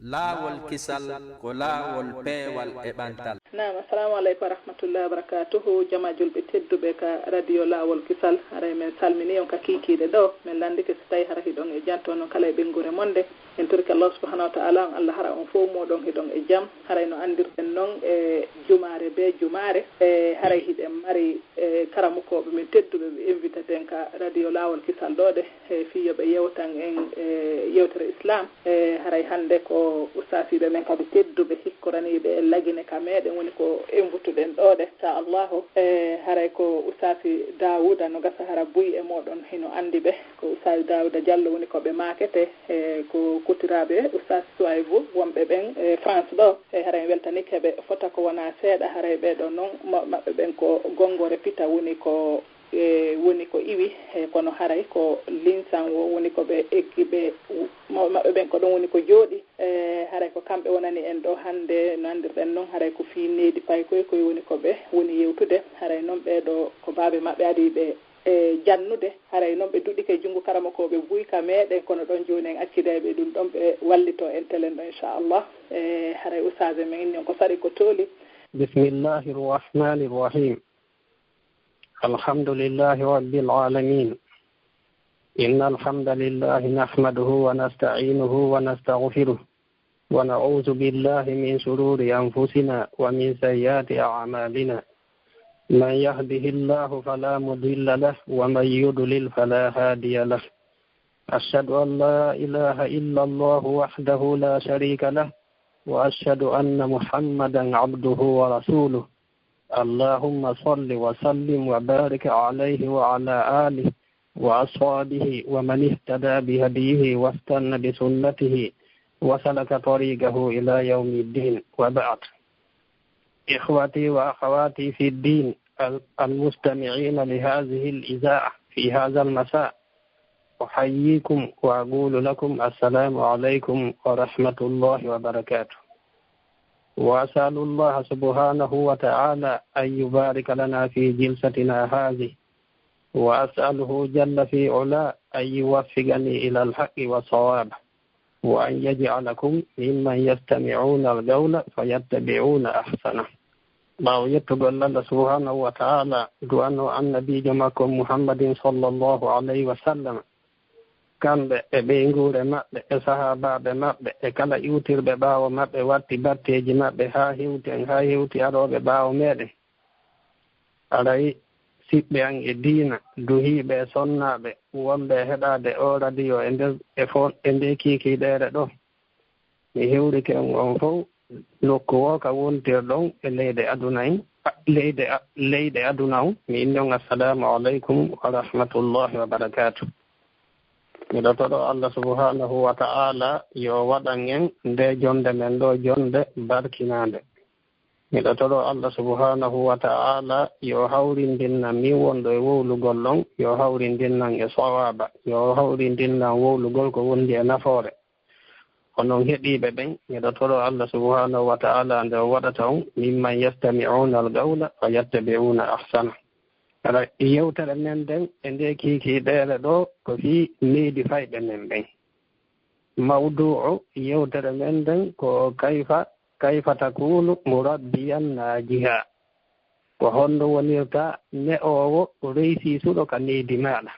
laawolkisal ko laawol peewal e ɓantal. Naam, assalamu aleykum wa rahmatullahi wa barakatuhu. Jama julɓe tedduɓe ka radio laawolkisal. Haray men salmini on ka kiikiiɗe ɗo. Men landike so tawi hara hiɗon e janto noon kala e ɓengure monde. En torki Allah subhanahu wa ta'ala on Allah hara on fof moɗon hiɗon e jam. Haray no andirten noon e jumare be jumare. Haray hiɗen mari karamukoɓe min tedduɓe ɓe invitaten ka radio laawolkisal ɗo de fi yoɓe yewtan en yewtere islam. Haray hande ko ustasiɓe men kadi tedduɓe hikkoraniɓe e lagine ka meɗen woni ko invituɗen ɗo de inchallahu. Haray ko ustasi Dawouda no gasa hara buy e moɗon hino andi ɓe ko ustasi Dawouda Diallo woni ko ɓe makete ko kutiraɓe ustasi LAAWOL wonɓe ɓen France ɗo. Haray weltanike heɓe fota ko wona seeɗa haray ɓeɗo noon maɓɓe ɓen ko gongore pita woni ko iwi kono haray ko linsan woni ko ɓe eggiɓe maɓɓe ɓen ko ɗon woni ko jooɗi. Haray ko kamɓe wonani en ɗo hande no andirɗen noon haray ko Fii Needi faybe koye woni ko ɓe woni yewtude. Haray noon ɓeɗo ko baaɓe maɓɓe adi ɓe jannude. Haray noon ɓe duɗike junngo karama ko ɓe buyka meɗen kono ɗon joni en accideɓe ɗum ɗon ɓe wallito en telen ɗo inchallah. Haray Oustaz men inni on ko sari ko tooli. Bismillahi rrahmani rrahim. Alhamdulillahi rabbil alamin. Inna alhamdulillahi nahmaduhu wa nasta'inuhu wa nastaghfiruh wa na'udhu billahi min shururi anfusina wa min sayyiati a'malina. Man yahdihillahu fala mudilla lahu wa man yudlil fala hadiya lahu. Ashhadu an la ilaha illa Allah wahdahu la sharika lahu wa ashhadu anna Muhammadan 'abduhu wa rasuluh. Allahumma salli wa sallim wa barik alayhi wa ala alihi wa ashabihi wa man ihtada bihadihi wa istanna bi sunnatihi wa salaka tariqahu ila yawmiddin wa ba'd. Ikhwati wa akhawati fi ad-din al-mustami'ina li hadhihi al-iza'a fi hadha al-masa' uhayyikum wa aqulu lakum assalamu alaykum wa rahmatullahi wa barakatuh. وأسأل الله سبحانه وتعالى أن يبارك لنا في جلستنا هذه وأسأله جل في علا أن يوفقني إلى الحق والصواب وأن يجعلكم ممن يستمعون القول فيتبعون أحسنه. باو يتبع الله سبحانه وتعالى دعاء النبي جمعكم محمد صلى الله عليه وسلم kamɓe e ɓeygure maɓɓe e sahabaɓe maɓɓe e kala iwtirɓe ɓaawo maɓɓe watti batteji maɓɓe ha hewti aɗoɓe ɓaawo meɗen. Aray siɓɓe an e diina duhiɓe e sonnaɓe wonɓe heɗade o radio e nde kikiɗere ɗo. Mi hewrike on fof nokku o ka wontirɗon e leyde aduna on. Mi inni on assalamu aleykum wa rahmatullahi wa barakatuh. Miɗo toɗo Allah subhanahu wa ta'ala yo waɗan en nde jonde men ɗo jonde barkinande. Miɗo toɗo Allah subhanahu wa ta'ala yo hawrindinna min wonɗo e wowlugol ɗon, yo hawrindinnan e sawaba, yo hawrindinnan wowlugol ko wondi e nafoore. Onon heɗiɓe ɓen, miɗo toɗo Allah subhanahu wa ta'ala nde waɗata on mimman yastami'una al-qawla wa yattabi'una ahsana. Ala yewtere men nden e nde kiikiiɗeere ɗo ko Fii Needi faybe men ɓen. Mawdu'u yewtere men nden ko kayfa takunu murabbiyan naajiha. Ko honno wonirta ne'owo reysiisuɗo ka needi maaɗa.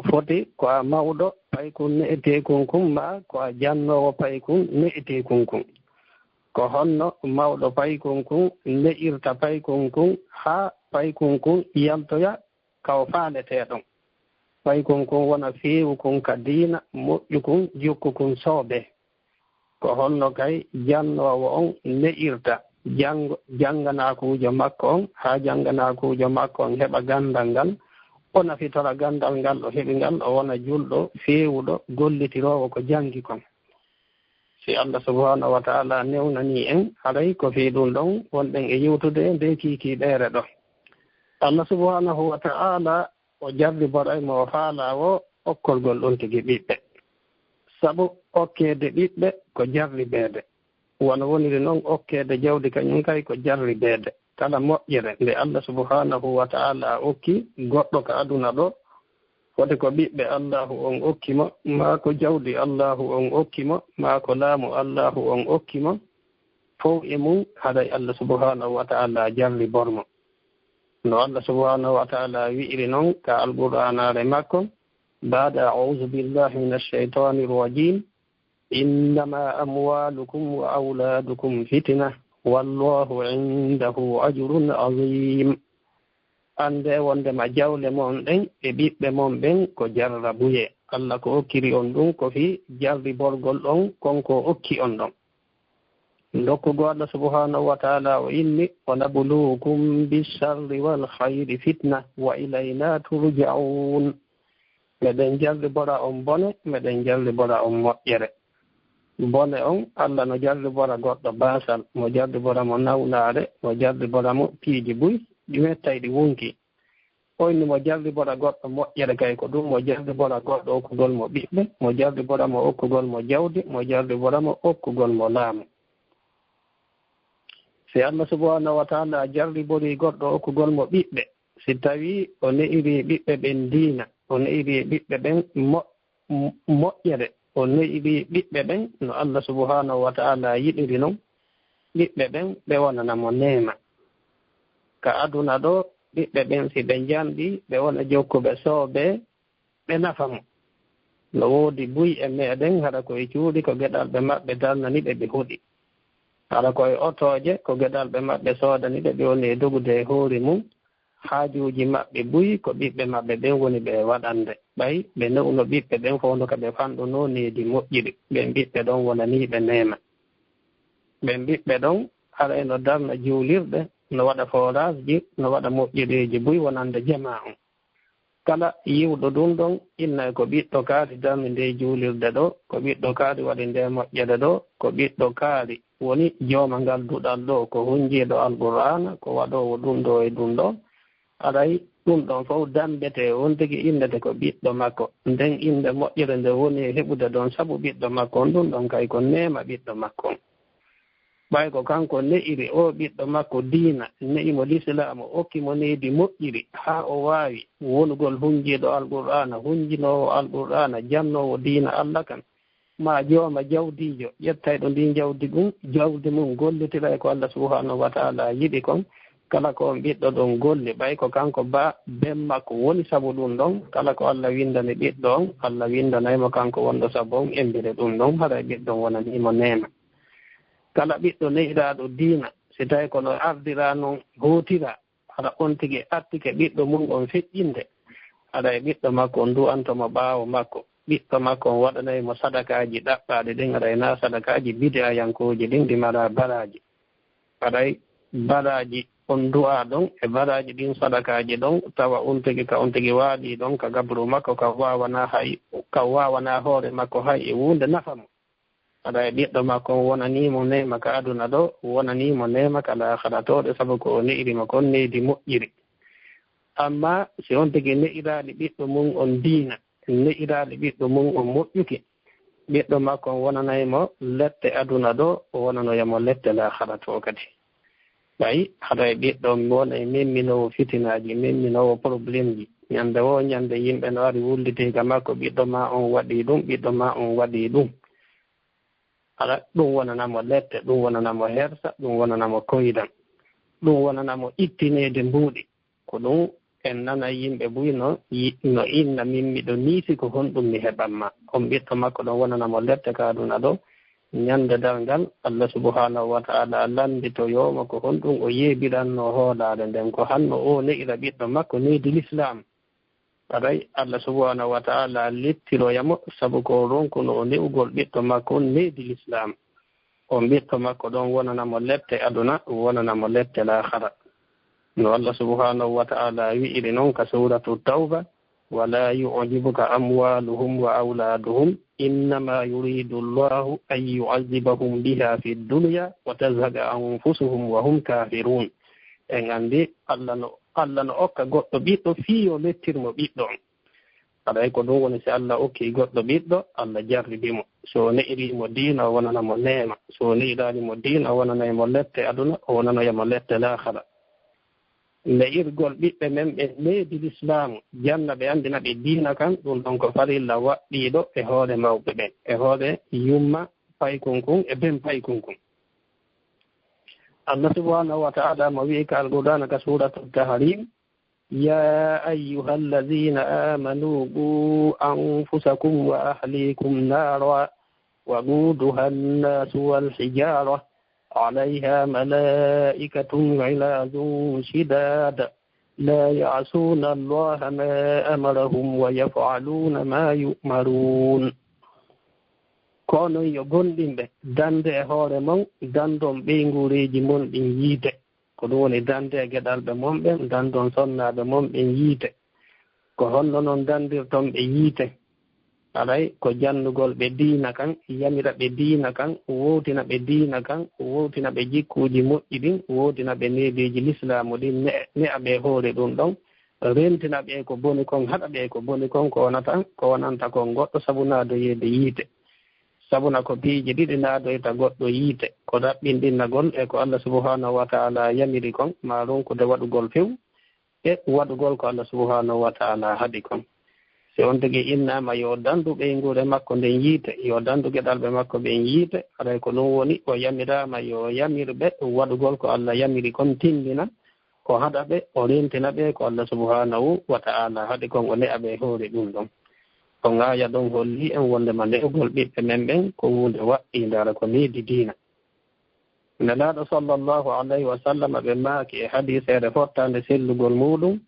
Foti ko a mawɗo paykun ne'eteekun kun ma ko a jannoowo paykun ne'eteekun kun. Ko honno mawɗo paykun kun ne'irta paykun kun haa paykun kun yaltoya kaw faaleteɗon. Paykun kun wona feewu kun ka diina moƴƴu kun jokku kun soobe. Ko honno kay jannowo on ne'irta janganakuujo makko on haa janganakuujo makko on heɓa gandal ngal o nafitora gandal ngal o heɓi ngal o wona julɗo feewuɗo gollitirowo ko jangi kon. Si Allah subhanahu wa ta'ala newnani en haray ko fii ɗum ɗon wonɗen e yewtude nde kiikiiɗeere ɗo. Allah subhanahu wa ta'ala o jarri boraymo o faala o okkolgol ɗon tigi ɓiɓɓe. Sabu okkeede ɓiɓɓe ko jarribeede. Wona woniri noon okkeede jawdi kañum kay ko jarribeede. Kala moƴƴere nde Allah subhanahu wa ta'ala okki goɗɗo ka aduna ɗo foti ko ɓiɓɓe allahu on okkimo maa ko jawdi allahu on okkimo maa ko laamu allahu on okkimo fof e mum haɗay allah subhanahu wa ta'ala jalli bormo no allah subhanahu wa ta'ala wi'iri noon ka alqur'anare makko ba'da a'udhu billahi minash shaitanir rajim innama amwalukum wa auladukum fitna wallahu indahu ajrun azim. Ande wondema jawle mon ɗen e ɓiɓɓe mon ɓen ko jarrabuye allah ko okkiri on ɗum ko fi jarriborgol ɗon konko okki on ɗon. Dokkugo Allah subhanahu wa ta'ala o inni wa nabluukum bisharri wal khayri fitna wa ilayna turja'un. Meɗen jarribora on bone meɗen jarribora on moƴƴere. Bone on Allah no jarribora goɗɗo basal mo jarribora mo nawnaare mo jarribora mo piiji buy ɗi mettay ɗi wunki. Oyni mo jarribora goɗɗo moƴƴere kay ko ɗum mo jarribora goɗɗo okkugol mo ɓiɓɓe mo jarribora mo okkugol mo jawdi mo jarribora mo okkugol mo laamu. Si Allah subhanahu wa ta'ala jarribori goɗɗo okkugol mo ɓiɓɓe si tawi o ne'iri ɓiɓɓe ɓen diina o ne'iri ɓiɓɓe ɓen moƴƴere o ne'iri ɓiɓɓe ɓen no Allah subhanahu wa ta'ala yiɗiri noon ɓiɓɓe ɓen ɓe wonana mo neema ka aduna ɗo ɓiɓɓe ɓen si ɓe janɗi ɓe wona jokkuɓe soobe ɓe nafa mo no woodi buy e meɗen haɗa koye cuuɗi ko geɗal ɓe maɓɓe dalnani ɓe ɓe huɗi haɗa koye otoje ko geɗal ɓe maɓɓe soodani ɓe ɓe woni e dogude e hoori mum haajuuji maɓɓe buy ko ɓiɓɓe maɓɓe ɓen woni ɓe waɗande ɓay ɓe newno ɓiɓɓe ɓen fof no ka ɓe fanɗuno needi moƴƴiri ɓen ɓiɓɓe ɗon wonaniiɓe neema ɓen ɓiɓɓe ɗon haɗa eno darna juulirɗe no waɗa forage ji no waɗa moƴƴireeji buy wonande jama on kala yiwɗo ɗum ɗon inna ko ɓiɗɗo kaari darni nde juulirde ɗo ko ɓiɗɗo kaari waɗi nde moƴƴere ɗo ko ɓiɗɗo kaari woni jooma ngal duɗal ɗo ko hunjiiɗo alqur'ana ko waɗowo ɗum ɗo e ɗum ɗo aɗay ɗum ɗon fof dambete won tigi indete ko ɓiɗɗo makko nden inde moƴƴere nde woni e heɓude ɗon sabu ɓiɗɗo makko on ɗum ɗon kay ko neema ɓiɗɗo makko on ɓay ko kanko ne'iri o ɓiɗɗo makko diina ne'imo l'islamu okkimo needi moƴƴiri haa o waawi wonugol hunjiiɗo alqur'ana hunjinowo alqur'ana jannowo diina allah kan ma jooma jawdiijo ƴettay ɗo ndin jawdi ɗum jawdi mum gollitira e ko Allah subhanahu wa ta'ala yiɗi kon kala ko on ɓiɗɗo ɗon golli ɓay ko kanko ba ben makko woni sabu ɗum ɗon kala ko Allah windani ɓiɗɗo on Allah windanaymo kanko wonɗo sabu on embire ɗum ɗon haɗa ɓiɗɗo wonanimo neema kala ɓiɗɗo ne'iraaɗo diina si tawi kono ardira noon hootira haɗa on tigi attike ɓiɗɗo mum on feƴƴinde haɗa e ɓiɗɗo makko on du'antomo ɓaawo makko ɓiɗɗo makko on waɗanaymo sadakaji ɗaɓɓaɗe ɗin aɗa na sadakaji bide yankoji ɗin ɗi mara baraji aɗay baraji on du'a ɗon e baraji ɗin sadakaji ɗon tawa on tigi ka on tigi waaɗi ɗon ka gabru makko ka wawana hoore makko hay e wunde nafamo aɗa e ɓiɗɗo makko on wonanimo nema ka aduna ɗo wonanimo nema ka lahara-toɗe sabu ko o ne'irimo kon needi moƴƴiri amma si on tigi ne'iraɗi ɓiɗɗo mum on diina ne'iraɗi ɓiɗɗo mum on moƴƴuki ɓiɗɗo makko on wonanaymo lette aduna ɗo o wonanoyamo lette lahara-to kadi ɓay haɗa e ɓiɗɗo wona e memminowo fitinaji memminowo probléme ji ñande wo ñande yimɓe no ari wullitiga makko ɓiɗɗo ma on waɗi ɗum ɓiɗɗo ma on waɗi ɗum haɗa ɗum wonanamo lette ɗum wonanamo hersa ɗum wonanamo koydan ɗum wonanamo ittinede mbuuɗi ko ɗum en nana yimɓe buyno no inna min miɗo niisi ko honɗum mi heɓanma on ɓiɗɗo makko ɗon wonanamo lette ka aduna ɗo ñande dal ngal Allah subhanahu wa ta'ala landito yoma ko honɗum o yeebiranno hoolare nden ko hanno o ne'ira ɓiɗɗo makko needi l'islam aɗay Allah subhanahu wa ta'ala lettiroyamo sabu ko ronkuno o ne'ugol ɓiɗɗo makko on needi l'islam on ɓiɗɗo makko ɗon wonanamo lette aduna wonanamo lette lahara no Allah subhanahu wa ta'ala wi'iri noon ka suratu tawba wala yu'jibuka amwaluhum wa awladuhum innama yuridu llahu an yu'adhibahum biha fi dunya wa tazhaqa anfusuhum wa hum kafirun en andi Allah no okka goɗɗo ɓiɗɗo fii yo lettirmo ɓiɗɗo on aɗay ko ɗum woni si Allah okki goɗɗo ɓiɗɗo Allah jarribimo so ne'irimo diina o wonanamo neema so ne'iranimo diina o wonanaymo lette aduna o wonanoyamo lette lahara le'irgol ɓiɓɓe men ɓe leydi l'islamu janna ɓe andina ɓe diina kan ɗum ɗon ko farilla waɗɗiɗo e hoore mawɓe ɓen e hoore yumma paykunkun e ben paykunkun. Allah subhanahu wa ta'ala mo wi'i ka alqur'ana ka suratul tahrim ya ayyuha alladhina amanu qu anfusakum wa ahlikum nara وقودها الناس والحجارة عليها ملائكة غلاظ شداد لا يعصون الله ما أمرهم ويفعلون ما يؤمرون. kono yo gonɗinɓe dande e hoore mon dandon ɓeygureji mon ɗin yiite ko ɗum woni dande e geɗalɓe mon ɓen dandon sonnaɓe mon ɓen yiite ko honno noon dandirton ɓe yiite alay ko jannugol ɓe diina kan yamira ɓe diina kan wowtina ɓe diina kan wowtina ɓe jikkuuji moƴƴi ɗin wowtina ɓe neediji l'islamu ɗin ne'a ɓe hoore ɗum ɗon rentina ɓe ko boni kon haɗa ɓe ko boni kon ko wonanta kon goɗɗo sabu naadoyeede yiite sabuna ko piiji ɗiɗi naadoyta goɗɗo yiite ko ɗaɓɓinɗinnagol e ko Allah subhanahu wa ta'ala yamiri kon ma ronkude waɗugol few e waɗugol ko Allah subhanahu wa ta'ala haɗi kon. si on tigi innama yo dandu ɓeygure makko nden yiite yo dandu geɗalɓe makko ɓen yiite aɗay ko ɗum woni o yamirama yo yamirɓe waɗugol ko Allah yamiri kon tindina o haɗa ɓe o rentina ɓe ko Allah subhanahu wa ta'ala haɗi kon o ne'a ɓe hoore ɗum ɗon ko ŋaaya ɗon holli en wondema ne'ugol ɓiɓɓe men ɓen ko hunde waɗɗindara ko needi diina. Nelaaɗo sallllahu alayhi wa sallam ɓe maaki e hadiseere fottande sellugol muɗum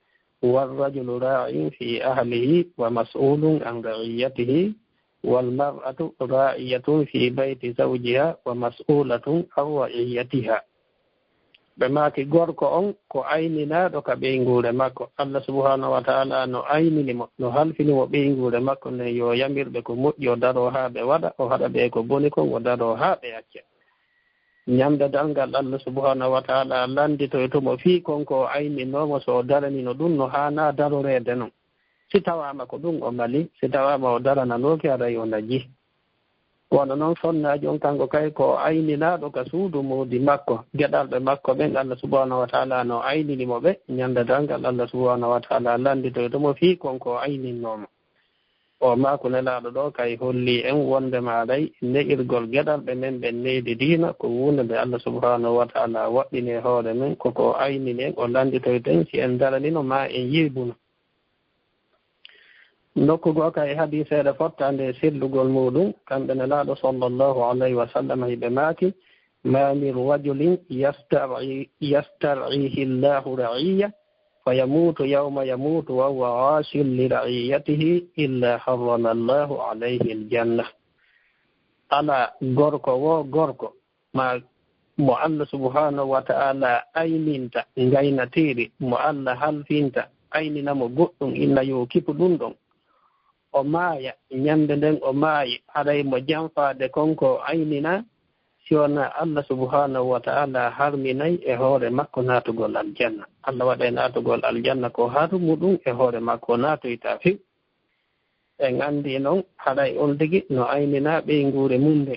والرجل راع في أهله ومسؤول عن رعيته والمرأة راعية في بيت زوجها ومسؤولة عن رعيتها. بماكي غوركو أون كو أيننا دوكا بينغول ماكو الله سبحانه وتعالى نو أينني نو هالفيني وبينغول ماكو نيو يمير بكو مut yo daro ha ɓe waɗa o haɗa ɓe ko boni kon o daro ha ɓe acca ñamde dalngal Allah subhanahu wa ta'ala landito e tomo fii konko ayninomo so o daranino ɗum no hana darorede noon si tawama ko ɗum o mali si tawama o darananoke aɗay o naji wono noon sonnaji on kanko kay ko ayninaɗo ka suudu mudi makko geɗalɓe makko ɓen Allah subhanahu wa ta'ala no ayninimo ɓe ñamde dalngal Allah subhanahu wa ta'ala landito e tomo fii konko ayninnomo o maako nelaaɗo ɗo kay holli en wonde maaɗay ne'irgol geɗalɓe men ɓe neydi diina ko wunde nde Allah subhanahu wa ta'ala waɗɗini hoore men koko ayninen o landitoyten si en daranino ma en yiibuno nokkugo kay hadiseeɗe fottande sellugol muɗum kamɓe nelaaɗo sallllahu alayhi wa sallam hiɓe maaki ma min rajulin yastar'ihi llahu ra'iya فيموت يوم يموت وهو عاش لرعيته إلا حرم الله عليه الجنة. على غوركو ما الله سبحانه وتعالى أيننت غينا تيري الله هالفينت أيننا مغوتون إلا يوكيب دوندون ومايا نياندن وماي على مجانفا دكونكو أيننا siwona Allah subhanahu wa ta'ala harminay e hoore makko naatugol aljanna Allah waɗa naatugol aljanna ko haatu muɗum e hoore makko naatoyta few en andi noon haɗay on tigi no aynina ɓeyngure mum nde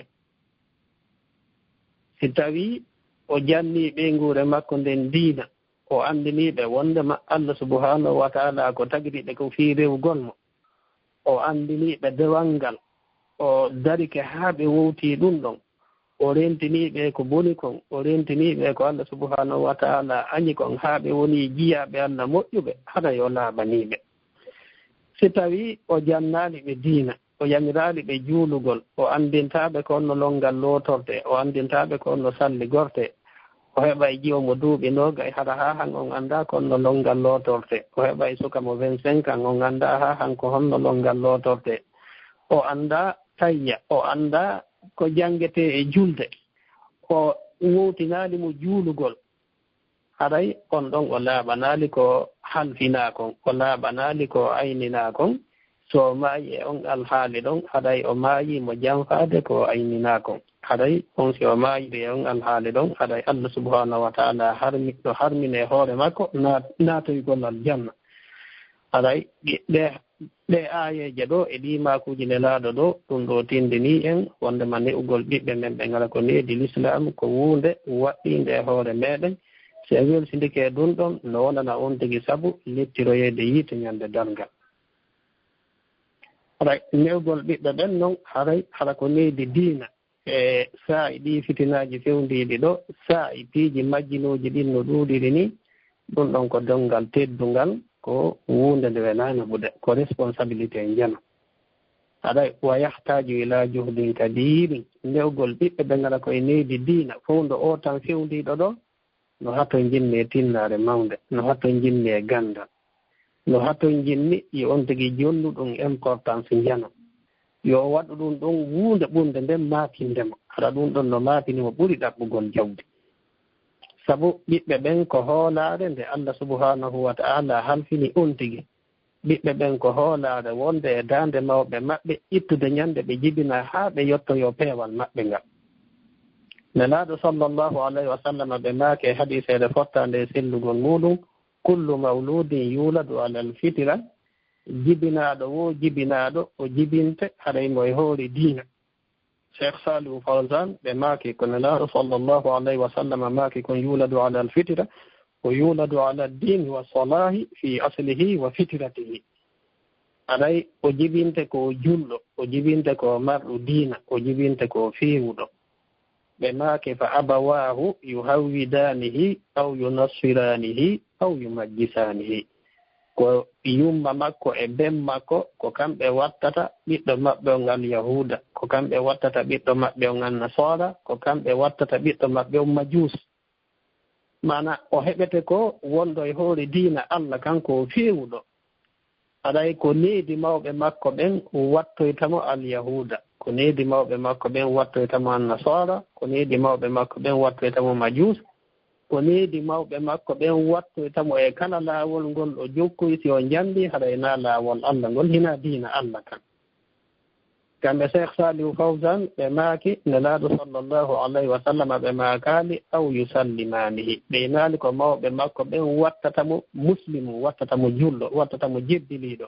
si tawi o janni ɓeyngure makko nden diina o andiniɓe wondema Allah subhanahu wa ta'ala ko tagiriɓe ko fii rewgol mo o andiniɓe dewal ngal o darike haa ɓe wowti ɗum ɗon o rentiniɓe ko boni kon o rentiniɓe ko Allah subhanahu wa ta'ala añi kon haa ɓe woni jiyaɓe Allah moƴƴuɓe haɗa yo laaɓaniɓe si tawi o jannali ɓe diina o yamirali ɓe juulugol o andintaɓe ko onno longal lootorte o andintaɓe ko onno salli gorte o heɓa e jiwo mo duuɓi noga e haɗa ha han on anda ko onno longal lootorte o heɓa e suka mo 25 ans on anda ha han ko honno longal lootorte o anda tayya o anda ko jangete e julde o wowtinali mo juulugol haɗay on ɗon o laaɓanali ko halfina kon o laaɓanali ko aynina kon so maayi e on alhaali ɗon haɗay o maayi mo janfade ko aynina kon haɗay on si o maayide e on alhaali ɗon haɗay Allah subhanahu wa ta'ala ɗo harmine hoore makko naatoygol aljanna haɗay ɗe aayeje ɗo e ɗi makuji nelaaɗo ɗo ɗum ɗo tindini en wondema ne'ugol ɓiɓɓe men ɓe ngala ko needi l'islam ko wuunde waɗɗinde e hoore meɗen so welsindike ɗum ɗon no wonana on tigi sabu lettiroyede yiite ñande darngal haray newgol ɓiɓɓe ɓen noon haray hala ko neydi diina e saa'i ɗi fitinaji fewndiɗi ɗo saa'i piiji majjinuji ɗin no ɗuuɗiri ni ɗum ɗon ko dongal teddungal ko wunde nde wenani ɓuɗe ko responsabilité jano haɗay wa yahtaju ila juhdin kabiri newgol ɓiɓɓe ɓe ngara koye neydi diina fowndo o tan fewndiɗo ɗo no hatto jinni e tinnare mawde no hatto jinni e ganda no hatto jinni yo on tigi jonnuɗum importance jano yo waɗu ɗum ɗon wuunde ɓurde nden maafindemo haɗa ɗum ɗon no maafinimo ɓuri ɗaɓɓugol jawdi sabu ɓiɓɓe ɓen ko hoolaare nde Allah subhanahu wa ta'ala halfini on tigi ɓiɓɓe ɓen ko hoolaare wonde e daande mawɓe maɓɓe ittude ñande ɓe jibina haa ɓe yettoyo peewal maɓɓe ngal nelaaɗo sallllahu alayhi wa sallam ɓe maake hadiseede fottande e sellugol muɗum kullu mawludin yuladu alal fitira jibinaaɗo wo jibinaaɗo o jibinte haɗaymo e hoori diina cheikh salihu fawsan ɓe maaki ko nelaaɗo sallllahu alayhi wa sallam maaki kon yuladu alal fitira o yuladu ala dini wa salahi fi aslihi wa fitiratihi aɗay o jibinte ko julɗo o jibinte ko marɗo diina o jibinte ko feewuɗo ɓe maake fa abawahu yuhawwidanihi aw yunassiranihi aw yumajjisanihi ko yumma makko e ben makko ko kamɓe wattata ɓiɗɗo maɓɓe o ngal yahuda ko kamɓe wattata ɓiɗɗo maɓɓe o ngal nasara ko kamɓe wattata ɓiɗɗo maɓɓe o majus mana o heɓete ko wondo e hoore diina Allah kanko o feewuɗo aɗay ko needi mawɓe makko ɓen wattoytamo alyahuda ko needi mawɓe makko ɓen wattoytamo annasara ko needi mawɓe makko ɓen wattoytamo majus ko needi mawɓe makko ɓen wattoytamo e kala laawol ngol o jokkoy si o njandi haɗa na laawol Allah ngol hina diina Allah kan kamɓe cheikh salihu fawsan ɓe maaki nelaaɗo sallllahu alayhi wa sallam ɓe maakaali aw yusallimanihi ɓe naali ko mawɓe makko ɓen wattatamo muslimu wattatamo julɗo wattatamo jeddiliiɗo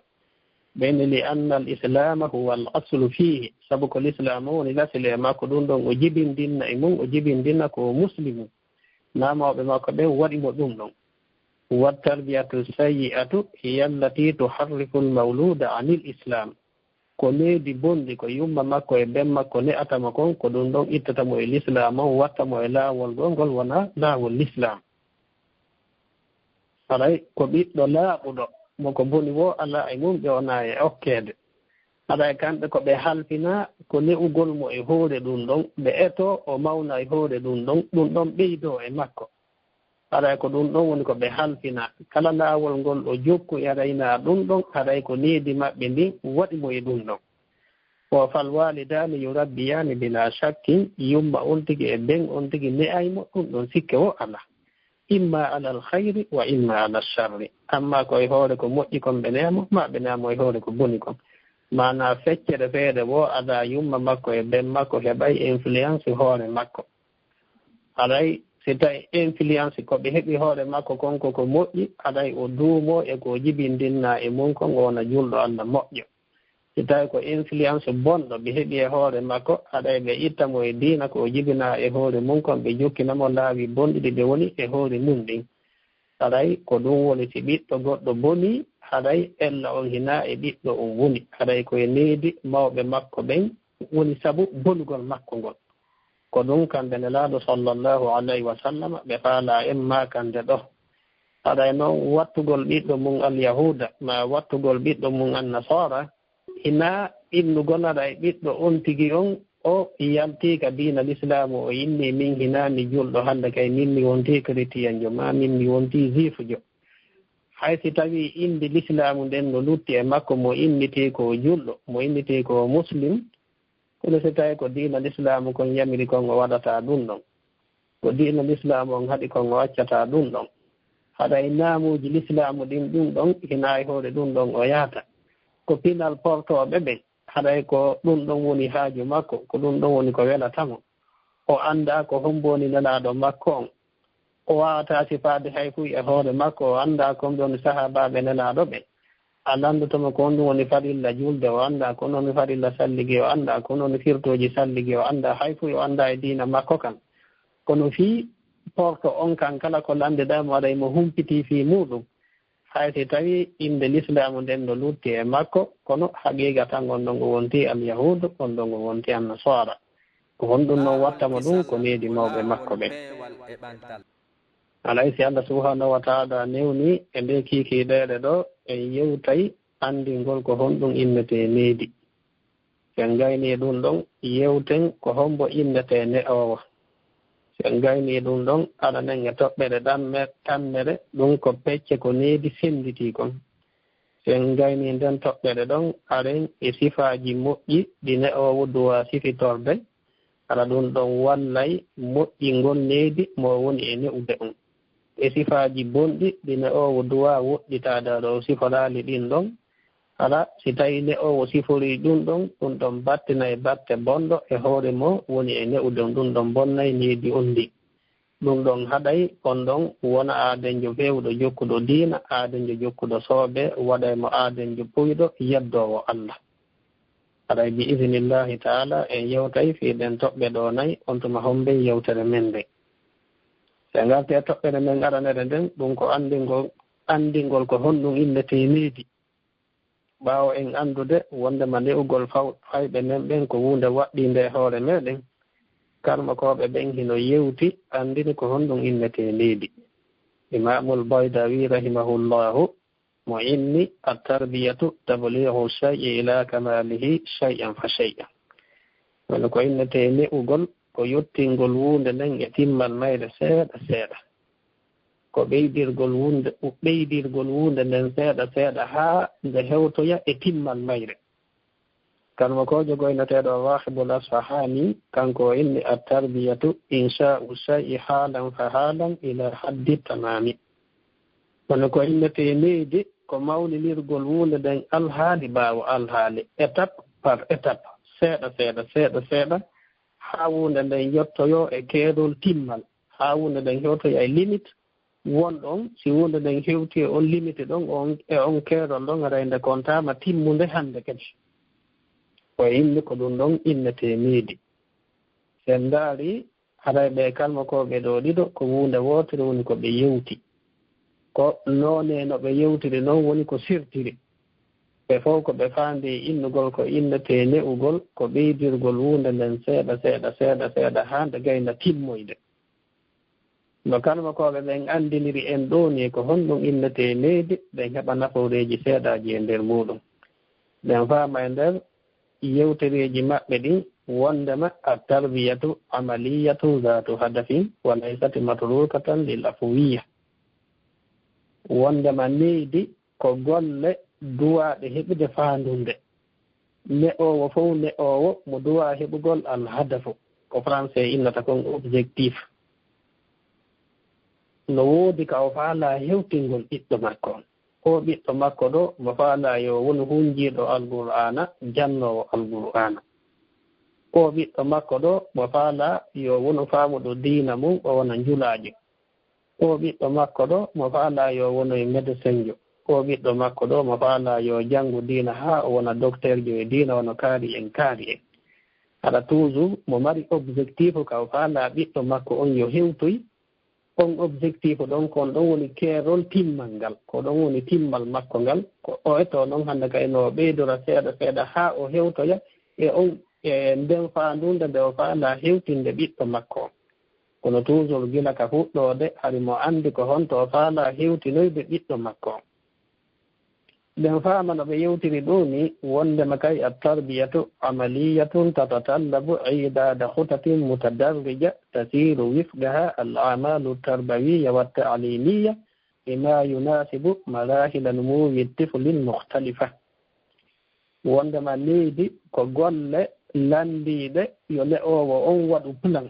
ɓeyni li anna al islama huwa al aslu fihi sabu ko l'islam woni lasile e makko ɗum ɗon o jibindinna e mum o jibindinna ko muslimu na mawɓe makko ɓen waɗimo ɗum ɗon wa tarbiyatu sayyi'atu hiya allati tuharrifu al mawluda anil islam ko needi bonɗi ko yumma makko e ben makko ne'atama kon ko ɗum ɗon ittatamo e l'islam on wattamo e laawol ɗo ngol wona laawol l'islam haɗay ko ɓiɗɗo laaɓuɗo moko boni wo ala e mum ɓe wona e okkeede haɗay kamɓe ko ɓe halfina ko ne'ugol mo e hoore ɗum ɗon ɓe eto o mawna e hoore ɗum ɗon ɓeydo e makko haɗay ko ɗum ɗon woni ko ɓe halfina kala laawol ngol o jokku e arayna ɗum ɗon haɗay ko needi maɓɓe ndin waɗimo e ɗum ɗon o fal walidani yurabbiyani bila shakkin yumma on tigi e ben on tigi ne'aymo ɗum ɗon sikke o ala imma alal hayri wa imma alal sharri amma koye hoore ko moƴƴi kon ɓe neemo ma ɓe neemo e hoore ko boni kon mana feccere feere wo ada yumma makko e ben makko heɓay influence hoore makko haɗay si tawi influence ko ɓe heɓi hoore makko konko ko moƴƴi haɗay o duumo e ko jibindinna e mum kon wona julɗo Allah moƴƴo si tawi ko influence bonɗo ɓe heɓi e hoore makko haɗay ɓe ittamo e diina ko o jibina e hoore mum kon ɓe jokkinamo laawi bonɗiɗi ɓe woni e hoore mum ɗin haɗay ko ɗum woni si ɓiɗɗo goɗɗo boni haɗay ella on hina e ɓiɗɗo on woni haɗay koye needi mawɓe makko ɓen woni sabu bonugol makko ngol ko ɗum kamɓe nelaaɗo sallllahu alayhi wa sallam ɓe faala en makande ɗo haɗay noon wattugol ɓiɗɗo mum alyahuda ma wattugol ɓiɗɗo mum annasara hina innugol aɗa e ɓiɗɗo on tigi on o yaltika diina l'islamu o inni min hinani julɗo hande kay min mi wonti chrétienjo ma min mi wonti juifjo hay si tawi indi l'islamu nden no lutti e makko mo inniti ko julɗo mo inniti ko muslim kono so tawi ko diina l'islamu kon yamiri kon o waɗata ɗum ɗon ko diina l'islamu on haɗi kon o accata ɗum ɗon haɗa e naamuji l'islamu ɗin ɗum ɗon hina e hoore ɗum ɗon o yaata ko pinal portoɓe ɓen haɗay ko ɗum ɗon woni haaju makko ko ɗum ɗon woni ko welatamo o annda ko homboni nelaɗo makko on o wawata sifaade hay fuy e hoore makko o annda kon ɗon sahabaɓe nelaɗo ɓe a landutoma ko on ɗum woni farilla julde o annda ko noon farilla salligi o annda ko noon firtoji salligi o annda hay fuy o annda e diina makko kan kono fii porto on kan kala ko landeɗamo aɗa mo humpiti fi muɗum haysi tawi inde l'islamu nden no lutti e makko kono haqiqa tan gonɗon ngo wonti alyahudu gonɗon ngo wonti annasara ko honɗum noon wattamo ɗum ko needi mawɓe makko ɓe alay si Allah subhanahu wa taala newni e nde kiikiɗeɗe ɗo en yewtay andingol ko honɗum innete needi sen gayni ɗum ɗon yewten ko hombo innete ne'owo sen gayni ɗum ɗon aɗanen e toɓɓere tammere ɗum ko pecce ko needi senditi kon sen gayni nden toɓɓere ɗon aren e sifaji moƴƴi ɗi ne'owo duwa sifitorde aɗa ɗum ɗon wallay moƴƴingol needi mo woni e ne'ude on e sifaji bonɗi ɗi ne'owo duwa woɗɗitaɗa ɗo siforali ɗin ɗon ala si tawi ne'owo sifori ɗum ɗon battina e batte bonɗo e hoore mo woni e ne'ude ɗum ɗon bonnayi needi on ndi ɗum ɗon haɗay on ɗon wona aadenjo fewɗo jokkuɗo diina aadenjo jokkuɗo soobe waɗaymo aadenjo puyɗo yeddowo Allah aɗay bi idinillahi taala en yewtay fiiɗen toɓɓe ɗo nayi on tuma hombe yewtere men nde se ngarte e toɓɓere men aranere nden ɗum ko andingol ko honɗum innete needi ɓaawo en anndude wondema ne'ugol fayɓe men ɓen ko hunde waɗɗinde hoore meɗen karma koɓe ɓen hino yewti andini ko honɗum innete needi imamul baydawi rahimahullahu mo inni attarbiyatu tablihu shay'i ila kamalihi shay'an fa shay'an woni ko innete ne'ugol ko yottingol hunde nden e timmal mayre seeɗa seeɗa ko ɓeydirgol hunde nden seeɗa seeɗa haa nde hewtoya e timmal mayre kanmo ko jogoyneteɗo wahibul asfahani kanko inni attarbiyatu insha'u shay'i haalan fa haalan ila haddi tamami kono ko innete needi ko mawninirgol hunde nden alhaali ɓaawo alhaali étape par étape seeɗa haa hunde nden yettoyo e keerol timmal haa hunde nden hewtoya e limite wonɗon si hunde nden hewti e on limite ɗon on keerol ɗon arayde kontama timmude hannde kadi ko inni ko ɗum ɗon innete needi sen ndaari harayɓe kalma koɓe ɗo ɗiɗo ko hunde wotere woni ko ɓe yewti ko noone no ɓe yewtiri noon woni ko sirtiri ɓe fof ko ɓe faandi innugol ko innete ne'ugol ko ɓeydirgol hunde nden seeɗa haa nde gayna timmoyde no kalma koɓe ɓen anndiniri en ɗoni ko honɗum innete needi ɓen heɓa nafooreji seeɗaji e nder muɗum ɓen faama e nder yewtereji maɓɓe ɗin wondema attarbiyatu amaliyatu zatu hadafin wa laysati matrukatan lil afwiya wondema needi ko golle duwaɗe heɓude faandunde ne'owo fof ne'owo mo duwa heɓugol alhadafu ko français innata kon objectif no woodi ka o faala hewtingol ɓiɗɗo makko on o ɓiɗɗo makko ɗo mo faala yo woni hunjiiɗo alqur'ana jannowo alqur'ana o ɓiɗɗo makko ɗo mo faala yo wono faamuɗo diina mum o wona njulaajo o ɓiɗɗo makko ɗo mo faala yo wono e médecin jo o ɓiɗɗo makko ɗo mo faala yo janngu diina haa o wona docteur jo e diina wono kaari en haɗa toujours mo mari objectif ka o faala ɓiɗɗo makko on yo hewtoy on objectif ɗon kon ɗon woni keerol timmal ngal ko ɗon woni timmal makko ngal ko o eto noon hannde kayno o ɓeydora seeɗa haa o hewtoya e nden faandunde nde o faala hewtinde ɓiɗɗo makko on kono toujours gila ka fuɗɗoode hari mo anndi ko honto o faala hewtinoyde ɓiɗɗo makko on ɓen faama no ɓe yewtiri ɗo ni wondema kay attarbiyatu amaliyatun tatatallabu idada hutatin mutadarrija tasiru wifqaha al amalu tarbawiya wa ta'limiya bima yunasibu marahila numuwi tiflin mukhtalifa wondema leydi ko golle landiɗe yo ne'owo on waɗu plan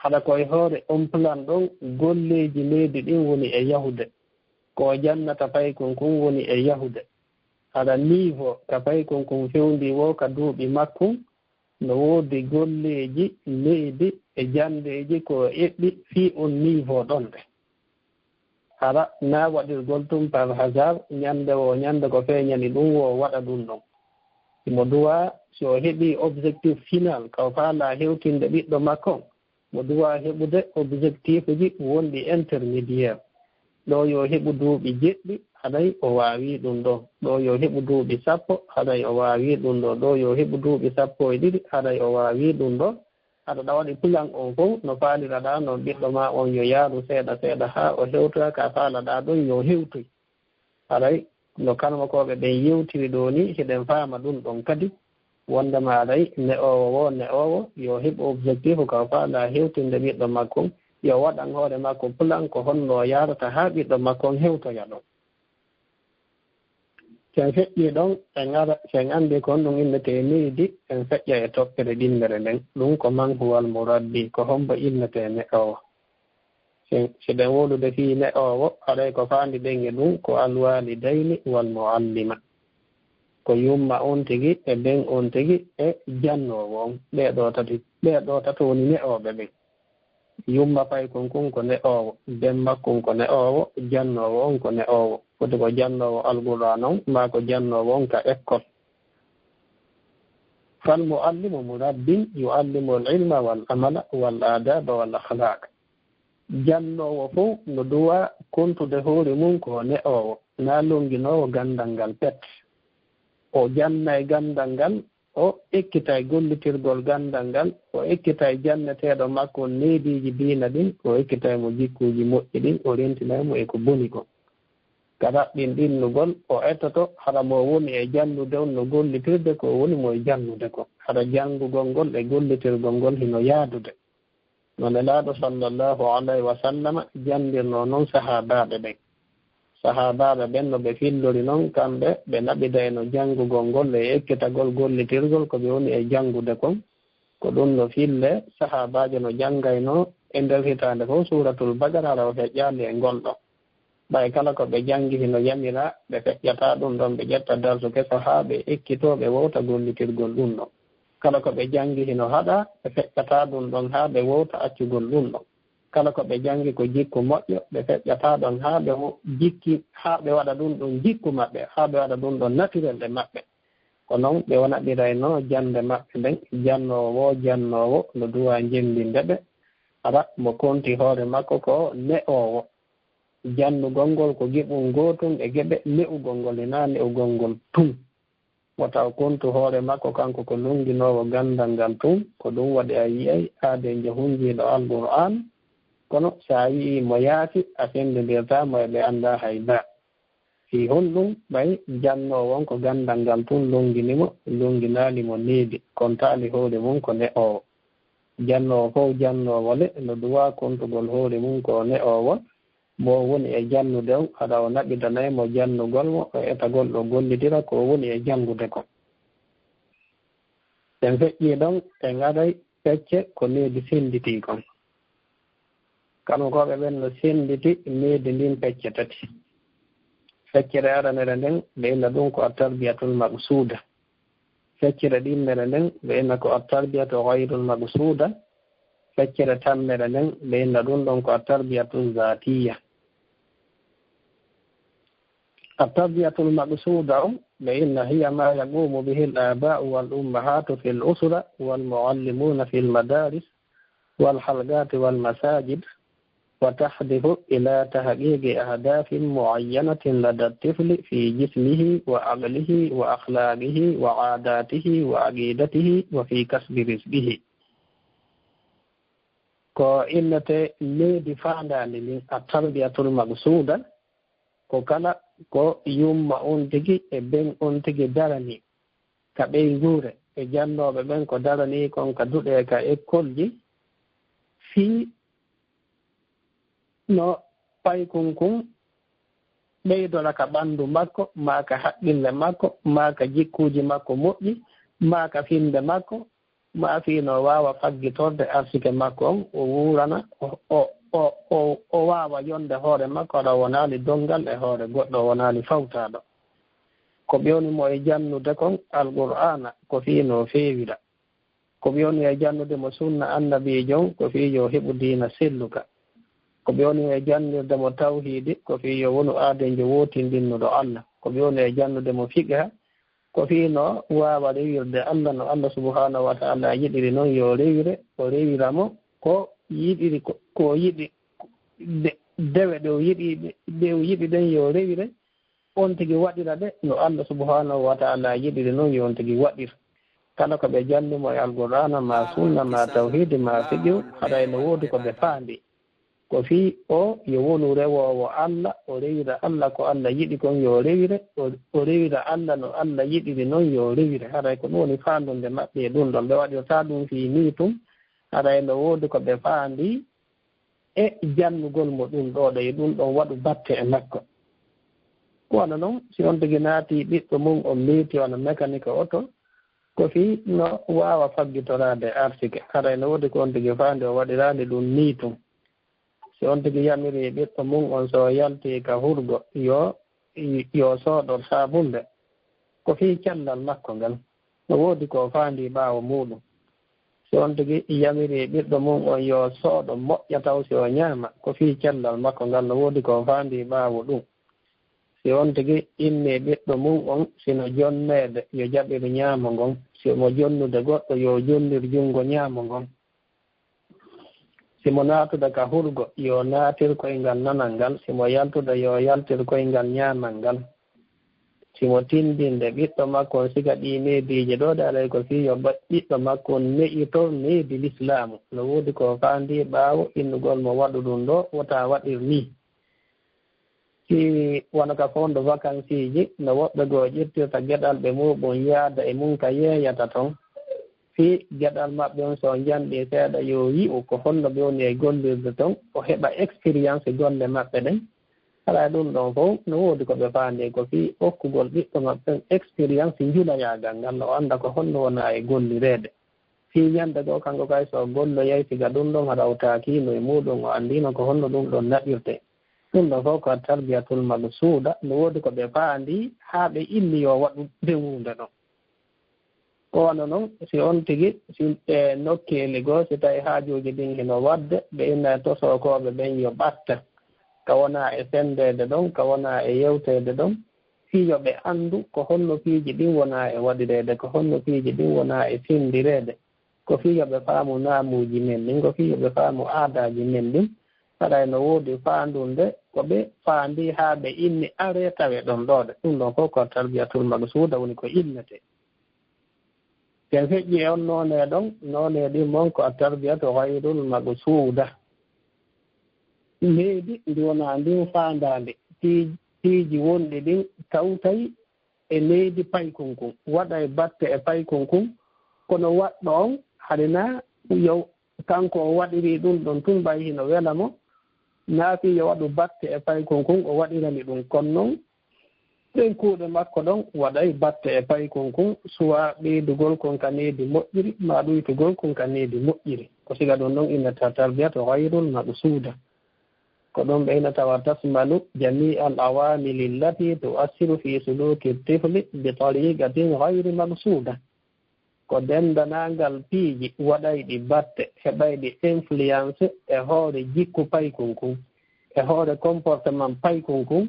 haɗa koye hoore on plan ɗon golleji leydi ɗin woni e yahude ko jannata paykon kon woni e yahude haɗa niveau ka paykon kon fewndi wo ka duuɓi makkum no woodi golleji leydi e jandeji ko eɓɓi fii on niveau ɗon ɗe haɗa na waɗirgol tum par hasard ñande ko feeñani ɗum wo waɗa ɗum ɗon imo duwa so heɓi objectif final ka faala hewtinde ɓiɗɗo makko mo duwa heɓude objectif ji wonɗi intermédiaire ɗo yo heɓu duuɓi jeɗɗi haɗay o waawi ɗum ɗo ɗo yo heɓu duuɓi 10 haɗay o waawi ɗum ɗo ɗo yo heɓu duuɓi 12 haɗay o waawi ɗum ɗo haɗa ɗa waɗi plan on fof no faaliraɗa noon ɓiɗɗo ma on yo yaaru seeɗa seeɗa haa o hewtoya ka faalaɗa ɗon yo hewtoy haɗay no kalmakoɓe ɓen yewtiri ɗo ni hiɗen faama ɗum ɗon kadi wondema aɗay ne owo yo heɓu objectif ka faala hewtinde ɓiɗɗo makko yo waɗan hoore makko plan ko honno yarata haa ɓiɗɗo makko on hewtoya ɗon sen feƴƴi ɗon sen anndi kon ɗum innete niidi en feƴƴa e toɓɓere ɗinnere nden ɗum ko manhuwal murabbi ko hombo innete neɗɗowo siɗen wolude fii neɗɗowo aɗay ko faandi ɗen e ɗum ko alwalidayni wal muallima ko yumma on tigi e ɓen on tigi e jannowo on ɓeeɗo tati woni neɗɗoɓe ɓen yumma fay kon ko neɗɗowo ɓen makkon ko neɗɗowo jannowo on ko neɗɗowo foti ko jannowo alquran on ma ko jannowo on ka école fal muallimu murabbin yuallimu al ilma wal amala wal adaba wal akhlaq jannowo fof no duwa kontude hoore mum ko neɗɗowo na longinowo gandal ngal pet o janna e gandal ngal o ekkita e gollitirgol gandal ngal o ekkita e janneteeɗo makko neediiji diina ɗin o ekkita e mo jikkuuji moƴƴi ɗin o rentina mo e ko boni ko ka raɓɓin ɗinnugol o ettoto haɗa mo woni e jannude on no gollitirde ko woni mo e jannude ko haɗa janngugol ngol e gollitirgol ngol hino yaadude no nelaaɗo sallllahu alayhi wa sallama janndirno noon sahaabaɓe ɓen sahaabaɓe ɓen no ɓe fillori noon kamɓe ɓe naɓida e no janngugol ngol e ekkitagol gollitirgol ko ɓe woni e janngude kon ko ɗum no fille sahabajo no janngayno e nder hitaande fof suratul bagara haɗa o feƴƴaali e ngolɗo ɓay kala ko ɓe janngi hino yamira ɓe feƴƴata ɗum ɗon ɓe ƴetta darsu keso haa ɓe ekkitoo ɓe wowta gollitirgol ɗum ɗon kala ko ɓe janngi hino haɗa ɓe feƴƴata ɗum ɗon haa ɓe wowta accugol ɗum ɗon kala ko ɓe janngi ko jikku moƴƴo ɓe feƴƴata ɗon haa ɓe jikki haa ɓe waɗa ɗum ɗon jikku maɓɓe haa ɓe waɗa ɗum ɗon naturel ɗe maɓɓe ko noon ɓe wonaɗirayno jannde maɓɓe nden jannowo no duwa jemmbinde ɓe ara mo konti hoore makko ko ne'owo jannugol ngol ko giɓum gootum e geɓe ne'ugol ngol ina ne'ugol ngol tum wata kontu hoore makko kanko ko longinowo gandal ngal tum ko ɗum waɗi a yiyay aade jahunjiiɗo alqur'an kono so a yii mo yaati a fenndidirtamo e ɓe annda hayda fi honɗum ɓay jannowo on ko gandal ngal tum longinimo longinaalimo needi kontaali hoore mum ko ne'owo jannowo fof jannowo le no duwa kontugol hoore mum ko ne'owo mo woni e jannude on haɗa o naɓidanaymo jannugol mo o etagol ɗo gollitira ko woni e janngude ko en feƴƴii ɗon en aɗay pecce ko needi senditi kon kano koɓe ɓen no senditi needi ndin pecce tati feccere aranere nden ɓe inna ɗum ko a tarbiyatul maqsuda feccere ɗimmere nden ɓe inna ko a tarbiyatu gayrul maqsuda feccere tammere nden ɓe inna ɗum ɗon ko a tarbiyatul zatiya a tarbiyatul maqsuda on ɓe inna hiya ma yaqumu bihi l aba'u wal ummahatu fi l usra wal muallimuna fi l madaris wal halgati wal masajid وتحدث إلى تحقيق أهداف معينة لدى الطفل في جسمه وعقله وأخلاقه وعاداته وعقيدته وفي كسب رزقه ko innete leydi faandandi ndin a tarbiyatul maqsuda ko kala ko yumma on tigi e ɓen on tigi darani ka ɓey guure e jannoɓe ɓen ko darani kon ka duɗe ka école ji fii no paykunkun ɓeydora ka ɓanndu makko maa ka haqqille makko maa ka jikkuuji makko moƴƴi maa ka finde makko maa fii no waawa faggitorde arsike makko on o wuurana o waawa yonde hoore makko aɗa wonaali donngal e hoore goɗɗo wonaali fawtaaɗo ko ɓewnimo e jannude kon alqur'ana ko fii no feewira ko ɓewni e jannude mo sunna annabiijo on ko fii yo heɓu diina selluka ko ɓe woni e jannirde mo tawhiidi ko fii yo wonu aadenjo wootindinnuɗo Allah ko ɓe woni e jannude mo fiqha ko fii no waawa rewirde Allah no Allah subhanahu wa ta'ala yiɗiri noon yo rewire o rewira mo ko yiɗiri ko yiɗi dewe ɗe o yiɗi ɗen yo rewire on tigi waɗira ɗe no Allah subhanahu wa ta'ala yiɗiri noon yo on tigi waɗira kala ko ɓe jallimo e alqur'ana ma sunna ma tawhidi ma fiqhu haɗa no woodi ko ɓe faandi ko fii o yo wonu rewowo Allah o rewira Allah ko Allah yiɗi kon yo rewire o rewira Allah no Allah yiɗiri noon yo rewire haɗa ko ɗum woni faandunde maɓɓe e ɗum ɗon ɓe waɗirta ɗum fii niitum haɗa no woodi ko ɓe faandi e jannugol mo ɗum ɗo ɗo e ɗum ɗon waɗu batte e makko kono noon si on tigi naati ɓiɗɗo mum on meeti wona mécanique oto ko fii no waawa faggitorade artike haɗa no woodi ko on tigi faandi o waɗiraade ɗum niitum si on tigi yamiri ɓiɗɗo mum on so yalti ka hurgo yo sooɗor saabunde ko fii cellal makko ngal no woodi ko faandi ɓaawo muɗum si on tigi yamiri ɓiɗɗo mum on yo sooɗo moƴƴa taw si o ñaama ko fii cellal makko ngal no woodi ko faandi ɓaawo ɗum si on tigi inni ɓiɗɗo mum on sino jonneede yo jaɓiri ñaamo ngon simo jonnude goɗɗo yo jonnir junngo ñaamo ngon simo naatude ka hurgo yo naatir koyngal nanal ngal simo yaltude yo yaltir koyngal ñaamal ngal simo tindinde ɓiɗɗo makko on siga ɗi neediije ɗo de alay ko fii yo ɓiɗɗo makko on neƴito needi l'islamu no woodi ko faandi ɓaawo innugol mo waɗu ɗum ɗo wota waɗir ni si wona ka fonde vacances ji no woɓɓe goo ƴettirta geɗal ɓe muɗum yaada e mum ka yeeyata toon fii geɗal maɓɓe on so janɗi seeɗa yo yi'u ko honno ɓe woni e gollirde toon o heɓa expérience golle maɓɓe ɗen haɗa ɗum ɗon fof no woodi ko ɓe faandi ko fii hokkugol ɓiɗɗo maɓɓe expérience julayagal ngal o annda ko honno wona e gollireede fii ñande ɗo kanko kay so golloyay siga ɗum ɗon haɗa o taakino e muɗum o anndino ko honno ɗum ɗon naɓirte ɗum ɗon fof ko tarbiyatul maɗo suuda no woodi ko ɓe faandi haa ɓe inni yo waɗu dewunde ɗon kono noon si on tigi si e nokkeeli goo si tawi haajuuji ɗin hino waɗde ɓe inna e tosokooɓe ɓen yo ɓatta ka wonaa e senndeede ɗon ka wonaa e yewteede ɗon fii yo ɓe anndu ko honno piiji ɗin wonaa e waɗireede ko honno piiji ɗin wonaa e finndireede ko fii yo ɓe faamu naamuuji men ɗin ko fii yo ɓe faamu aadaaji men ɗin haɗa no woodi faandunde ko ɓe faandi haa ɓe inni are tawe ɗon ɗoɗe ɗum ɗon fof ko tarbiyatul maɗo suuda woni ko innete sen feƴƴi e on noone ɗon noone ɗin moon ko tarbiyatu gayrul maɗo suuda leydi ndi wonaa ndin faandaande piiji wonɗi ɗin tawtay e leydi paykunkun waɗa e batte e paykunkun kono waɗɗo on haɗina yo kanko o waɗiri ɗum ɗon tun ɓay hino wela mo naafi yo waɗu batte e paykunkun o waɗirani ɗum kono noon ɗen kuuɗe makko ɗon waɗay batte e paykunkun suwa ɓeydugol kon ka needi moƴƴiri ma ɗuytugol kon ka needi moƴƴiri ko siga ɗum ɗon innata tarbiyatu gayrul maɗo suuda ko ɗum ɓeyna tawa tasmalu jami al awamili llati tuassiru fi suluki tifli bi tariqatin gayri maksuda ko dendanangal piiji waɗayɗi batte heɓayɗi influence e hoore jikku paykunkun e hoore comportement paykunkun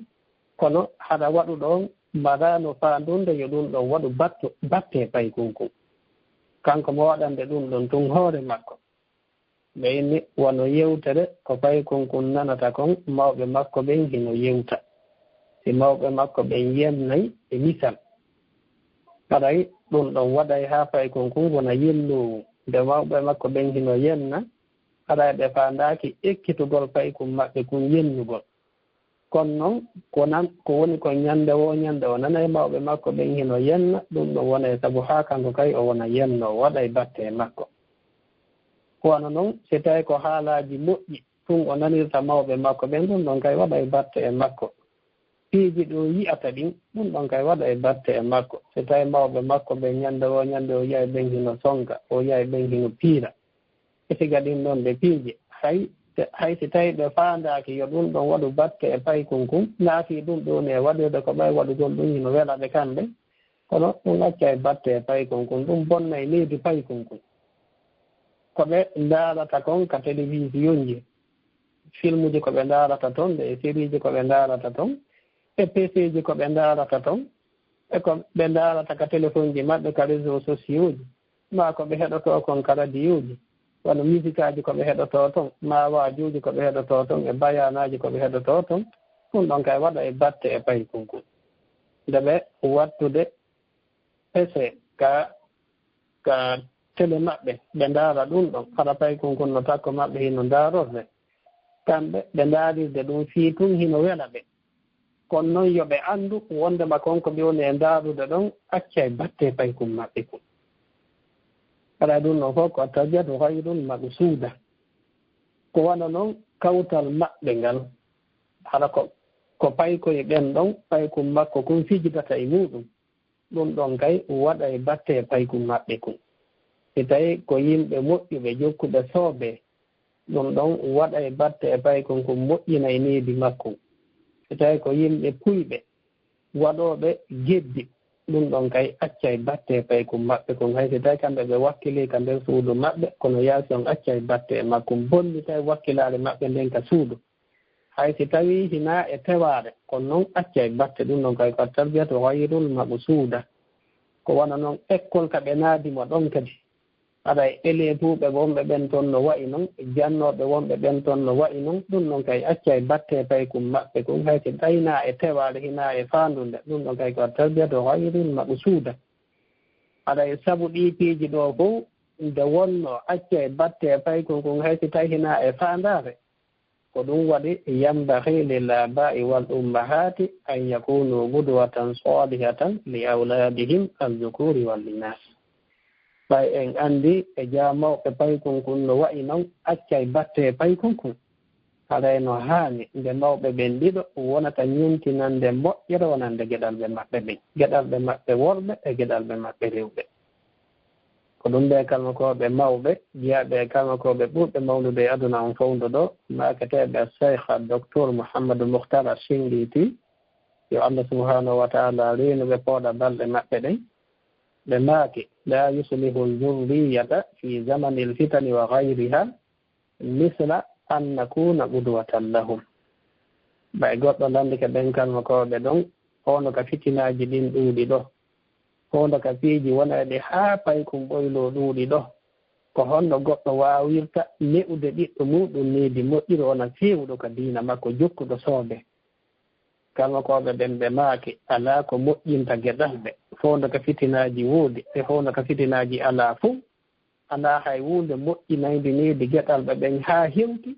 kono haɗa waɗu ɗon mbaɗano faandunde yo ɗum ɗon waɗu batte paykunkun kanko mo waɗande ɗum ɗon tun hoore makko ɓeyni wono yewtere ko paykunkun nanata kon mawɓe makko ɓen hino yewta si mawɓe makko ɓen yennayi e misal haɗay ɗum ɗon waɗay haa paykunkun wona yellowu nde mawɓe makko ɓen hino yenna haɗa ɓe faandaaki ekkitugol paykun maɓɓe kun yennugol kono noon ko woni ko ñannde o nana e mawɓe makko ɓen hino yenna ɗum ɗon wona e sabu haa kanko kay o wona yenno waɗa e batte e makko kono noon si tawi ko haalaaji moƴƴi tun o nanirta mawɓe makko ɓen ɗum ɗon kay waɗa e batte e makko piiji ɗo yiyata ɗin ɗum ɗon kay waɗa e batte e makko si tawi mawɓe makko ɓen ñannde o yahi ɓen hino sonka o yahi ɓen hino piira e siga ɗin ɗon ɓe piiji hay si tawi ɓe faandaaki yo ɗum ɗon waɗu batte e paykunkun naafi ɗum ɗon e waɗirde ko ɓay waɗugol ɗum hino welaɓe kamɓe kono ɗum acca e batte e paykunkun ɗum bonna e leydi paykunkun ko ɓe ndaarata kon ka télévision ji film ji ko ɓe ndaarata toon e série ji ko ɓe ndaarata toon e PC ji ko ɓe ndaarata toon e ko ɓe ndaarata ka téléphone ji maɓɓe ka réseau sociaux ji ma ko ɓe heɗoto kon ka radio ji wano musikaji ko ɓe heɗoto ton ma waajuji ko ɓe heɗoto ton e bayanaji ko ɓe heɗoto ton ɗum ɗon kay waɗa e batte e pay konko nde ɓe wattude pese ka télé maɓɓe ɓe ndaara ɗum ɗon haɗa pay konko no takko maɓɓe hino ndaarorde kamɓe ɓe ndaarirde ɗum fii tun hino wela ɓe kono noon yo ɓe anndu wondema konko ɓe woni e ndaarude ɗon acca e batte pay kon maɓɓe kon haɗa ɗum ɗon fof ko tajatu hayrun maqsuuda ko wana noon kawtal maɓɓe ngal haɗa ko pay koye ɓen ɗon pay kon makko kon fijidata e muɗum ɗum ɗon kay waɗa e batte pay kon maɓɓe kon si tawi ko yimɓe moƴƴuɓe jokkuɓe soobe ɗum ɗon waɗa e batte e pay kon kon moƴƴina e needi makko si tawi ko yimɓe puyɓe waɗoɓe geddi ɗum ɗon kay acca e batte e pay kon maɓɓe kon hay si tawi kamɓe ɓe wakkili ka nder suudu maɓɓe kono yaasi on acca e batte e makko bonni tawi wakkilare maɓɓe nden ka suudu hay si tawi hina e tewaare kono noon acca e batte ɗum ɗon kay ko tarbiyatu hayrul maqsuuda ko wana noon école ka ɓe naadimo ɗon kadi aɗa e élève-uɓe wonɓe ɓen toon no wayi noon jannoɓe wonɓe ɓen toon no wayi noon ɗum ɗon kay acca e batte pay kon maɓɓe kon hay si ɗayna e tewaare hina e faandunde ɗum ɗon kay ko tarbiyatu hayrul maqsuuda aɗa e sabu ɗi piiji ɗo fof nde wonno acca e batte pay kon kon hay si tawi hina e faandare ko ɗum waɗi yambahi lil aba'i wal ummahati an yakunu gudwatan salihatan li awladihim al-dhukuri wal inas ɓay en anndi e jaamawɓe pay kon kon no wayi noon acca e batte pay kon kon haɗa no haani nde mawɓe ɓen ɗiɗo wonata ñimtinande moƴƴere wonande geɗal ɓe maɓɓe ɓen geɗal ɓe maɓɓe worɓe e geɗal ɓe maɓɓe rewɓe ko ɗum ɓe kalmakoɓe mawɓe jiyaɓe kalmakoɓe ɓurɓe mawnude e aduna on fowndo ɗo makateɓe cheikh docteur mouhamadou mouhtar a singiti yo allah subhanahu wa taala reenuɓe pooɗa balɗe maɓɓe ɗen ɓe maaki la yuslihu ljurriyata fi zamani lfitani wa gayriha misla an nakuna qudwatan lahum ɓay goɗɗo landi ke ɓen kalmakoɓe ɗon hono ka fitinaji ɗin ɗuuɗi ɗo hono ka piiji wona ɗe haa pay kon ɓoylo ɗuuɗi ɗo ko honno goɗɗo waawirta ne'ude ɓiɗɗo muɗum needi moƴƴiri wona fewɗo ka diina makko jokkuɗo soobe kalmakoɓe ɓen ɓe maaki alaa ko moƴƴinta geɗal ɓe fowno ka fitinaaji woodi e fowno ka fitinaaji alaa fof alaa hay wuunde moƴƴinayde needi geɗal ɓe ɓen haa hewti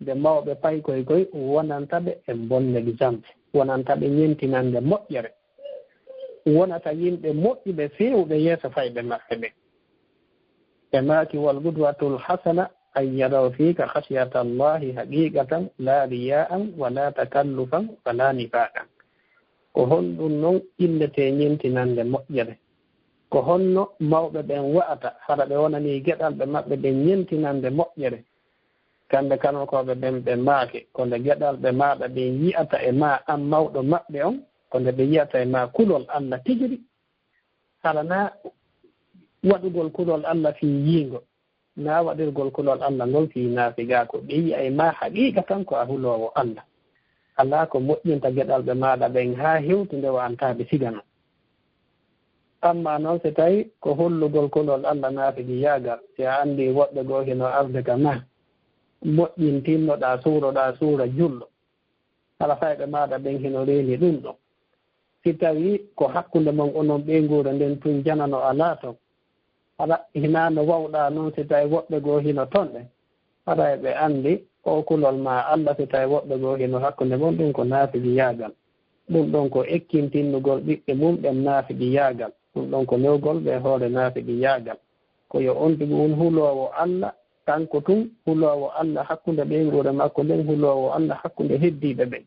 nde mawɓe pay koye koye wonanta ɓe e bonne exemple wonanta ɓe ñentinande moƴƴere wonata yimɓe moƴƴuɓe fewɓe yeeso fayɓe maɓɓe ɓe ɓe maaki wal gudwatul hasana an yaraw fiika khasiyata allahi haqiqatan la riya'an wala takallufan wala nifaqan ko honɗum noon illete ñentinande moƴƴere ko honno mawɓe ɓen wa'ata hara ɓe wonani geɗalɓe maɓɓe ɓen ñentinande moƴƴere kamɓe kalmakoɓe ɓen ɓe maake ko nde geɗalɓe maɗa ɓen yiyata e ma an mawɗo maɓɓe on ko nde ɓe yiyata e ma kulol allah tigiri hara na waɗugol kulol allah fi yiingo na waɗirgol kulol allah ngol fi naafiga ko ɓe yiya e ma haqiqa tan ko a hulowo allah alaa ko moƴƴinta geɗalɓe maɗa ɓen haa hewti nde wantaɓe sigano amma noon so tawi ko hollugol kulol allah naafigi yaagal si a anndi woɓɓe goo hino arde ka ma moƴƴintinnoɗa suura julɗo hala fayɓe maɗa ɓen hino reeni ɗum ɗon si tawi ko hakkunde mon onon ɓeyngure nden tun janano alaa ton haɗa hinano wawɗa noon si tawi woɓɓe goo hino tonɗe haɗa ɓe anndi o kulol ma allah si tawi woɓɓe goo hino hakkunde mon ɗum ko naafigi yaagal ɗum ɗon ko ekkintinnugol ɓiɓɓe mum ɓen naafigi yaagal ɗum ɗon ko newgol ɓe hoore naafigi yaagal ko yo on tigi un hulowo allah kanko tun hulowo allah hakkunde ɓeygure makko nden hulowo allah hakkunde heddiɓe ɓe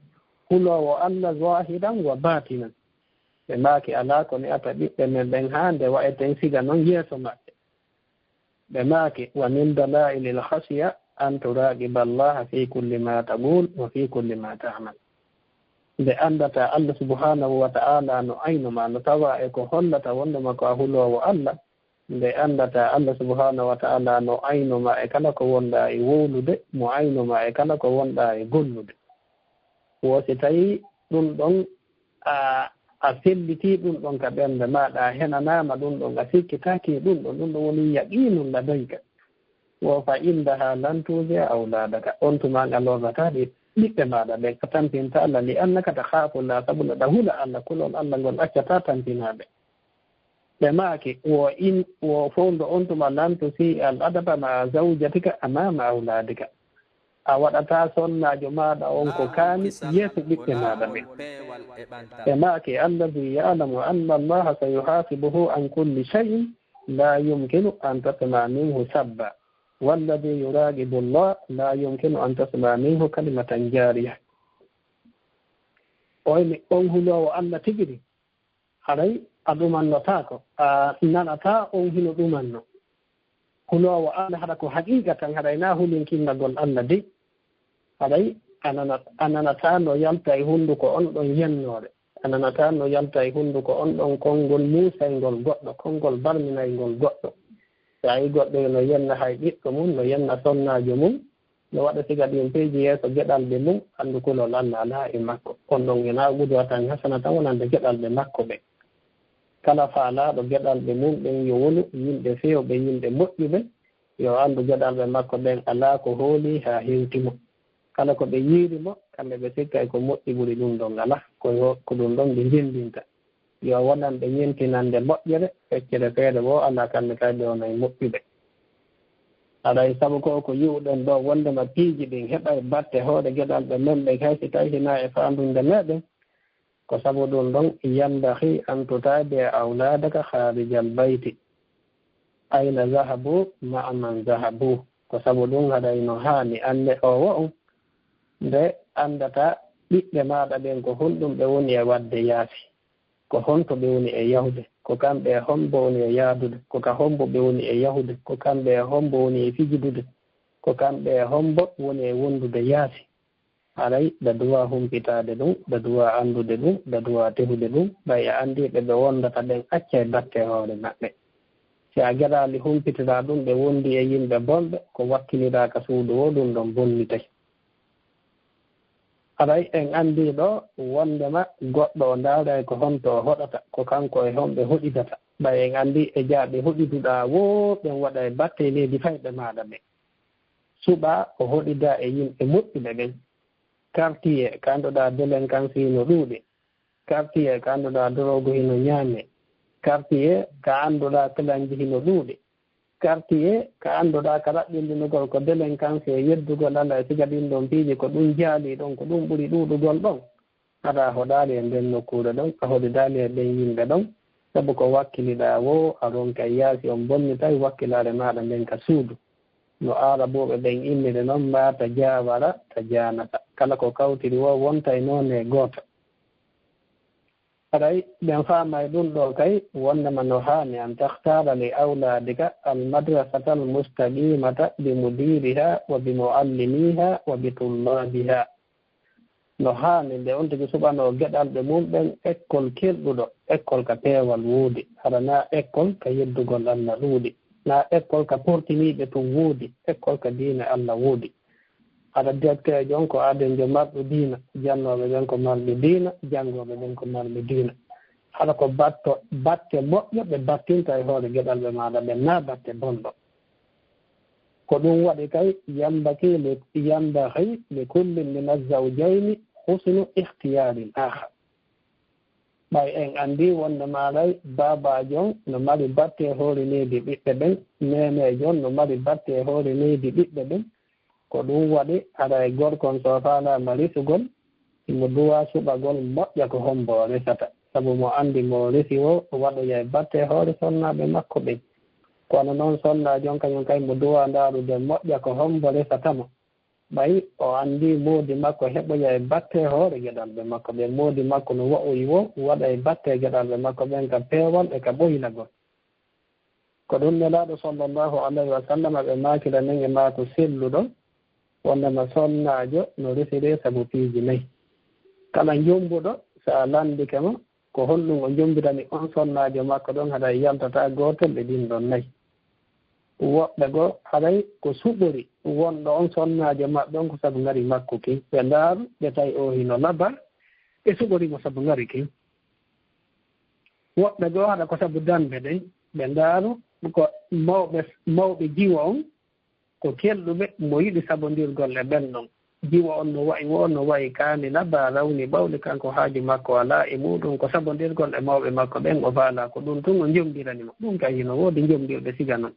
hulowo allah zahiran wa batinan ɓe maaki alaa ko ne ata ɓiɓɓe men ɓen haa nde wa'eten siga noon yeeso maɓɓe ɓe maaki wa min dalailil khasiya an turaqiba allaha fi kulli ma taqul wa fi kulli ma ta'mal nde anndata allah subhanahu wa ta'ala no aynuma no tawa e ko hollata wondema ko a hulowo allah nde anndata allah subhanahu wa ta'ala no aynuma e kala ko wonɗa e wowlude mo aynuma e kala ko wonɗa e gollude wosi tawi ɗum ɗon a felliti ɗum ɗon ka ɓernde maɗa a henanama ɗum ɗon a sikkitaki ɗum ɗon woni yaqinum ladayka wo fa indaha lan tuzi'a awladaka on tuma ngalorata ɗi ɓiɓɓe maɗa ɓe ka tampinta Allah li annaka takhafulla sabu ɗa hula Allah kulol Allah ngol accata tampinaɓe ɓe maaki wo fowndo on tuma lan tusi al adaba ma zawjatika amama awladika a waɗata sonnajo maɗa on ko kaani yeeso ɓiɓɓe maɗa ɓe ɓe maaki allazi ya'lamu anna allaha sayuhasibuhu an kulli shay'in la yumkinu an tasma minhu sabba والذي يراقب الله لا يمكن أن تسمع منه كلمة جارية on hulowo Allah tigiri haray a ɗumannotako nanata on hino ɗumanno hulowo Allah haɗa ko haqiqa tan haɗay na hulinkinnagol Allah de haɗay a nanata no yalta e hunnduko on ɗon yennore a nanata no yalta e hunnduko on ɗon konngol musaygol goɗɗo konngol barminaygol goɗɗo so a yi goɗɗo no yenna hay ɓiɗɗo mum no yenna sonnajo mum no waɗa siga ɗin peeji yeeso geɗalɓe mum anndu kulol Allah alaa e makko on ɗon ena gudowa tan hasana tan wonande geɗalɓe makko ɓe kala faalaaɗo geɗalɓe mum ɓen yo wonu yimɓe fewɓe yimɓe moƴƴuɓe yo anndu geɗalɓe makko ɓen alaa ko hooli haa hewtimo kala ko ɓe yiirimo kamɓe ɓe sikka e ko moƴƴi ɓuri ɗum ɗon alaa ko ɗum ɗon ɓe njendinta yo wonan ɓe ñentinande moƴƴere feccere feere wo alaa kamɓe kay ɓe wona e moƴƴuɓe aɗay sabu ko yiwɗen ɗo wondema piiji ɗin heɓa e batte hoore geɗalɓe men ɓe kay si tawi hina e faandunde meɗen ko sabu ɗum ɗon yandahi an tutaade awladaka haarijal bayti ayna zahabu ma man zahabu ko sabu ɗum haɗay no haani annde o wo on nde anndata ɓiɓɓe maɗa ɓen ko honɗum ɓe woni e wadde yaasi ko honto ɓe woni e yahude ko kamɓe e hombo woni e yaadude ko ka hombo ɓe woni e yahude ko kamɓe e hombo woni e fijidude ko kamɓe e hombo woni e wondude yaasi haray ɓe duwa humpitade ɗum ɓe duwa anndude ɗum ɓe duwa tehude ɗum ɓay e anndiɓe ɓe wondata ɓen acca e batte hoore maɓɓe si a geɗali humpitira ɗum ɓe wondi e yimɓe bonɓe ko wakkiniraka suudu o ɗum ɗon bonnitay haray en anndi ɗo wondema goɗɗo o ndaara ko honto o hoɗata ko kanko e honɓe hoɗitata ɓay en anndi e jaaɓe hoɗituɗa wo ɓen waɗa e batte leydi fayɓe maɗa ɓe suɓa o hoɗida e yimɓe moƴƴuɓe ɓen quartier ka annduɗa délinquance hino ɗuuɗi quartier ka annduɗa dorogo hino ñaame quartier ka annduɗa pelanji hino ɗuuɗi quartier ka annduɗa ka raɓɓindinugol ko délinquance e yeddugol Allah e siga ɗin ɗon piiji ko ɗum jaali ɗon ko ɗum ɓuri ɗuuɗugol ɗon haɗa hoɗaali e nden nokkuure ɗon a hoɗidaali e ɓen yimɓe ɗon sabu ko wakkiliɗa wo a ronka yaasi on bonni tawi wakkilaare maɗa nden ka suudu no araboɓe ɓen innide noon mbata jawara ta janata kala ko kawtiri wo wonta e noon e gooto haɗay ɓen faama e ɗum ɗo kay wondema no haani an tahtara li awladika almadrasata almustaqimata bi mudiriha wa bi muallimiha wa bi tullabiha no haani nde on tigi suɓano geɗalɓe mum ɓen école kelɗuɗo école ka peewal woodi haɗa na école ka yeddugol Allah ɗuuɗi na école ka portiniɓe tun woodi école ka diina Allah woodi haɗa directeur jon ko adenjo marɗo diina jannoɓe ɓen ko marɓe diina janngoɓe ɓen ko marɓe diina haɗa ko batte moƴƴo ɓe battinta e hoore geɗalɓe maɗa ɓen na batte bonɗo ko ɗum waɗi kay yambaki li kullin min azawjayni husnu ihtiyari aha ɓay en anndi wonde maɗay babajon no mari batte e hoore leydi ɓiɓɓe ɓen nenejon no mari batte e hoore leydi ɓiɓɓe ɓen ko ɗum waɗi haɗa e gorkon so falama risugol imo duwa suɓagol moƴƴa ko hombo o resata sabu mo anndi mo resi o waɗoya e batte e hoore sonnaɓe makko ɓen kono noon sonnajon kañum kay mo duwa ndaarude moƴƴa ko hombo resatamo ɓay o anndi moodi makko heɓoya e batte e hoore geɗalɓe makko ɓen moodi makko no wa'oyi wo waɗa e batte e geɗalɓe makko ɓen ka peewal e ka ɓoylagol ko ɗum nelaaɗo sallllahu alayhi wa sallam ɓe maakira nen e maako selluɗo wondema sonnaajo no resire sabu piiji nayi kala jombuɗo so a landike mo ko honɗum o jombitani on sonnaajo makko ɗon haɗa yaltata gootel ɓe ɗin ɗon nayi woɓɓe goo haɗay ko suɓori wonɗo on sonnaajo maɓɓe ɗon ko sabu ngari makko kin ɓe ndaaru ɓe tawi o hino laba ɓe suɓorimo sabu ngari kin woɓɓe goo haɗa ko sabu danɓe ɗen ɓe ndaaru ko mawɓe jiwa on ko kelɗuɓe mo yiɗi sabondirgol e ɓen ɗon jiwa on no wayi wo no wayi kaani naba rawni ɓawli kanko haaju makko alaa e muɗum ko sabondirgol e mawɓe makko ɓen o faala ko ɗum tun o jomdiranimo ɗum kay hino woodi jomdirɓe siga noon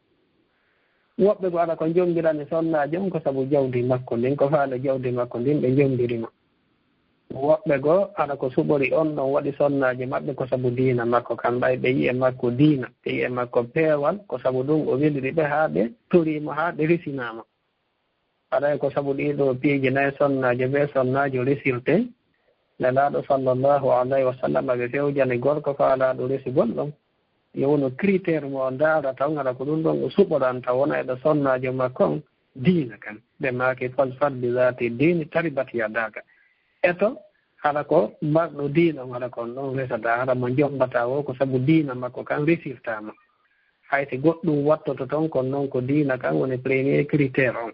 woɓɓe ko ala ko jomdirani sonnaaji on ko sabu jawdi makko ndin ko faala jawdi makko ndin ɓe jomdirimo woɓɓe goo ala ko suɓori on ɗon waɗi sonnaaji maɓɓe ko sabu diina makko kam ɓay ɓe yi'e makko diina ɓe yi'e makko peewal ko sabu ɗum o weliri ɓe haa ɓe toriimo haa ɓe risinaama aɗay ko sabu ɗiɗo piiji nayi sonnaaji ɓe sonnaaji resirte nelaaɗo sallllahu alayhi wa sallam ɓe fewjani gorko faalaaɗo resigol ɗon yowno critére mo o ndaara taw ala ko ɗum ɗon o suɓoranta wona eɗo sonnaajo makko on diina kan ɓe maaki falfat bi zati diini taribat yadaka eto hala ko marɗo diina on hala kon ɗon resata hala mo jombata o ko sabu diina makko kan resirtama haysi goɗɗum wattoto toon kon noon ko diina kan woni premier critére on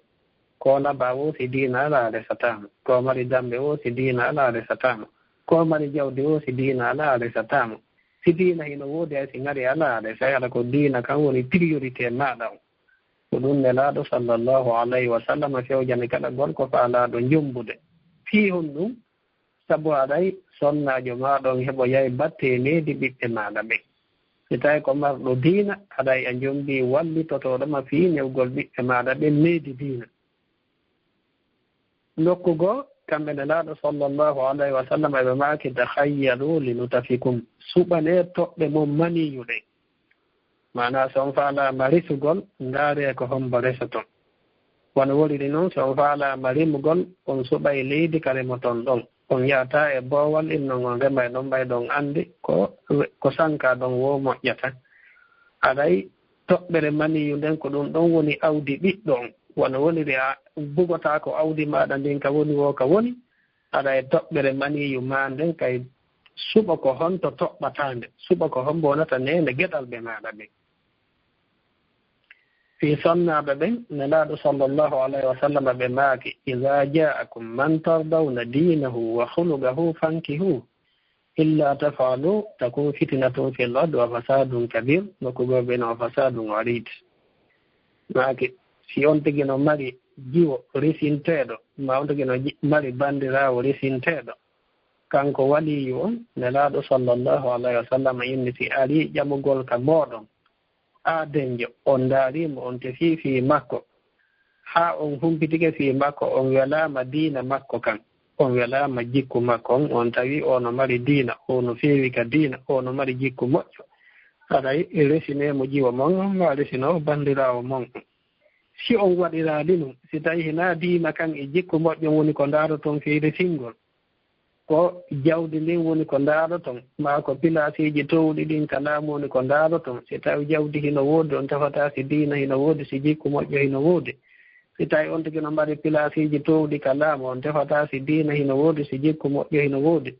ko naba o si diina ala resatama ko mari dambe o si diina ala resatama ko mari jawdi o si diina ala resatama si diina hino woodi hay si ngari ala resa ala ko diina kan woni priorité maɗa on ko ɗum nelaaɗo sallllahu alayhi wa sallam fewjani kala gorko faalaɗo jombude fii hon ɗum sabu aɗay sonnaajo maɗon heɓo yahi batte needi ɓiɓɓe maɗa ɓe si tawi ko marɗo diina aɗay a jombi wallitotoɗoma fii newgol ɓiɓɓe maɗa ɓe needi diina nokkugoo kamɓe nelaaɗo sallllahu alayhi wa sallam eɓe maaki tahayyaru linutafikum suɓane toɓɓe mum maniyuɗe mana so on faalama risugol ndaare ko hombo resoton wono woliri noon so on faalama rimugol on suɓay leydi ka remo ton ɗon on yahata e boowal innon on rema e ɗon mbay ɗon anndi ko sanka ɗon wo moƴƴata aɗay toɓɓere maniyu nden ko ɗum ɗon woni awdi ɓiɗɗo on wono woliri a bugota ko awdi maɗa ndin ka woni wo ka woni aɗa e toɓɓere maniyu ma nden kay suɓa ko honto toɓɓatande suɓa ko hombo wonata nende geɗal ɓe maɗa ɓe fi sonnaɓe ɓen nelaaɗo sallllahu alayhi wa sallam ɓe maaki ida jaakum man tardawna dinahu wa hulugahu fankihu illa tafalu takun fitnatun fi l ard wa fasadun kabir nokkugoɓe no fasadun arid maaki si on tigi no mari jiwo risinteeɗo ma on tigi no mari bandirawo risinteeɗo kanko waliyu on nelaaɗo sallllahu alayhi wa sallam inni si ari ƴamugol ka mooɗon aadenjo on ndaarimo on tefi fii makko haa on humpitike fii makko on welaama diina makko kan on welaama jikku makko on tawi ono mari diina ono feewi ka diina ono mari jikku moƴƴo aɗay resineemo jiwo mon on ma resinoo bandirawo mon si on waɗiraali ɗum si tawi hina diina kan e jikku moƴƴo woni ko ndaaroton feere singol ko jawdi ndin woni ko ndaaroton ma ko pilasiji towɗi ɗin ka laamu woni ko ndaaroton si tawi jawdi hino woodi on tefata si diina hino woodi si jikku moƴƴo hino woodi si tawi on tigi no mbaɗi pilasiji towɗi ka laamu on tefata si diina hino woodi si jikku moƴƴo hino woodi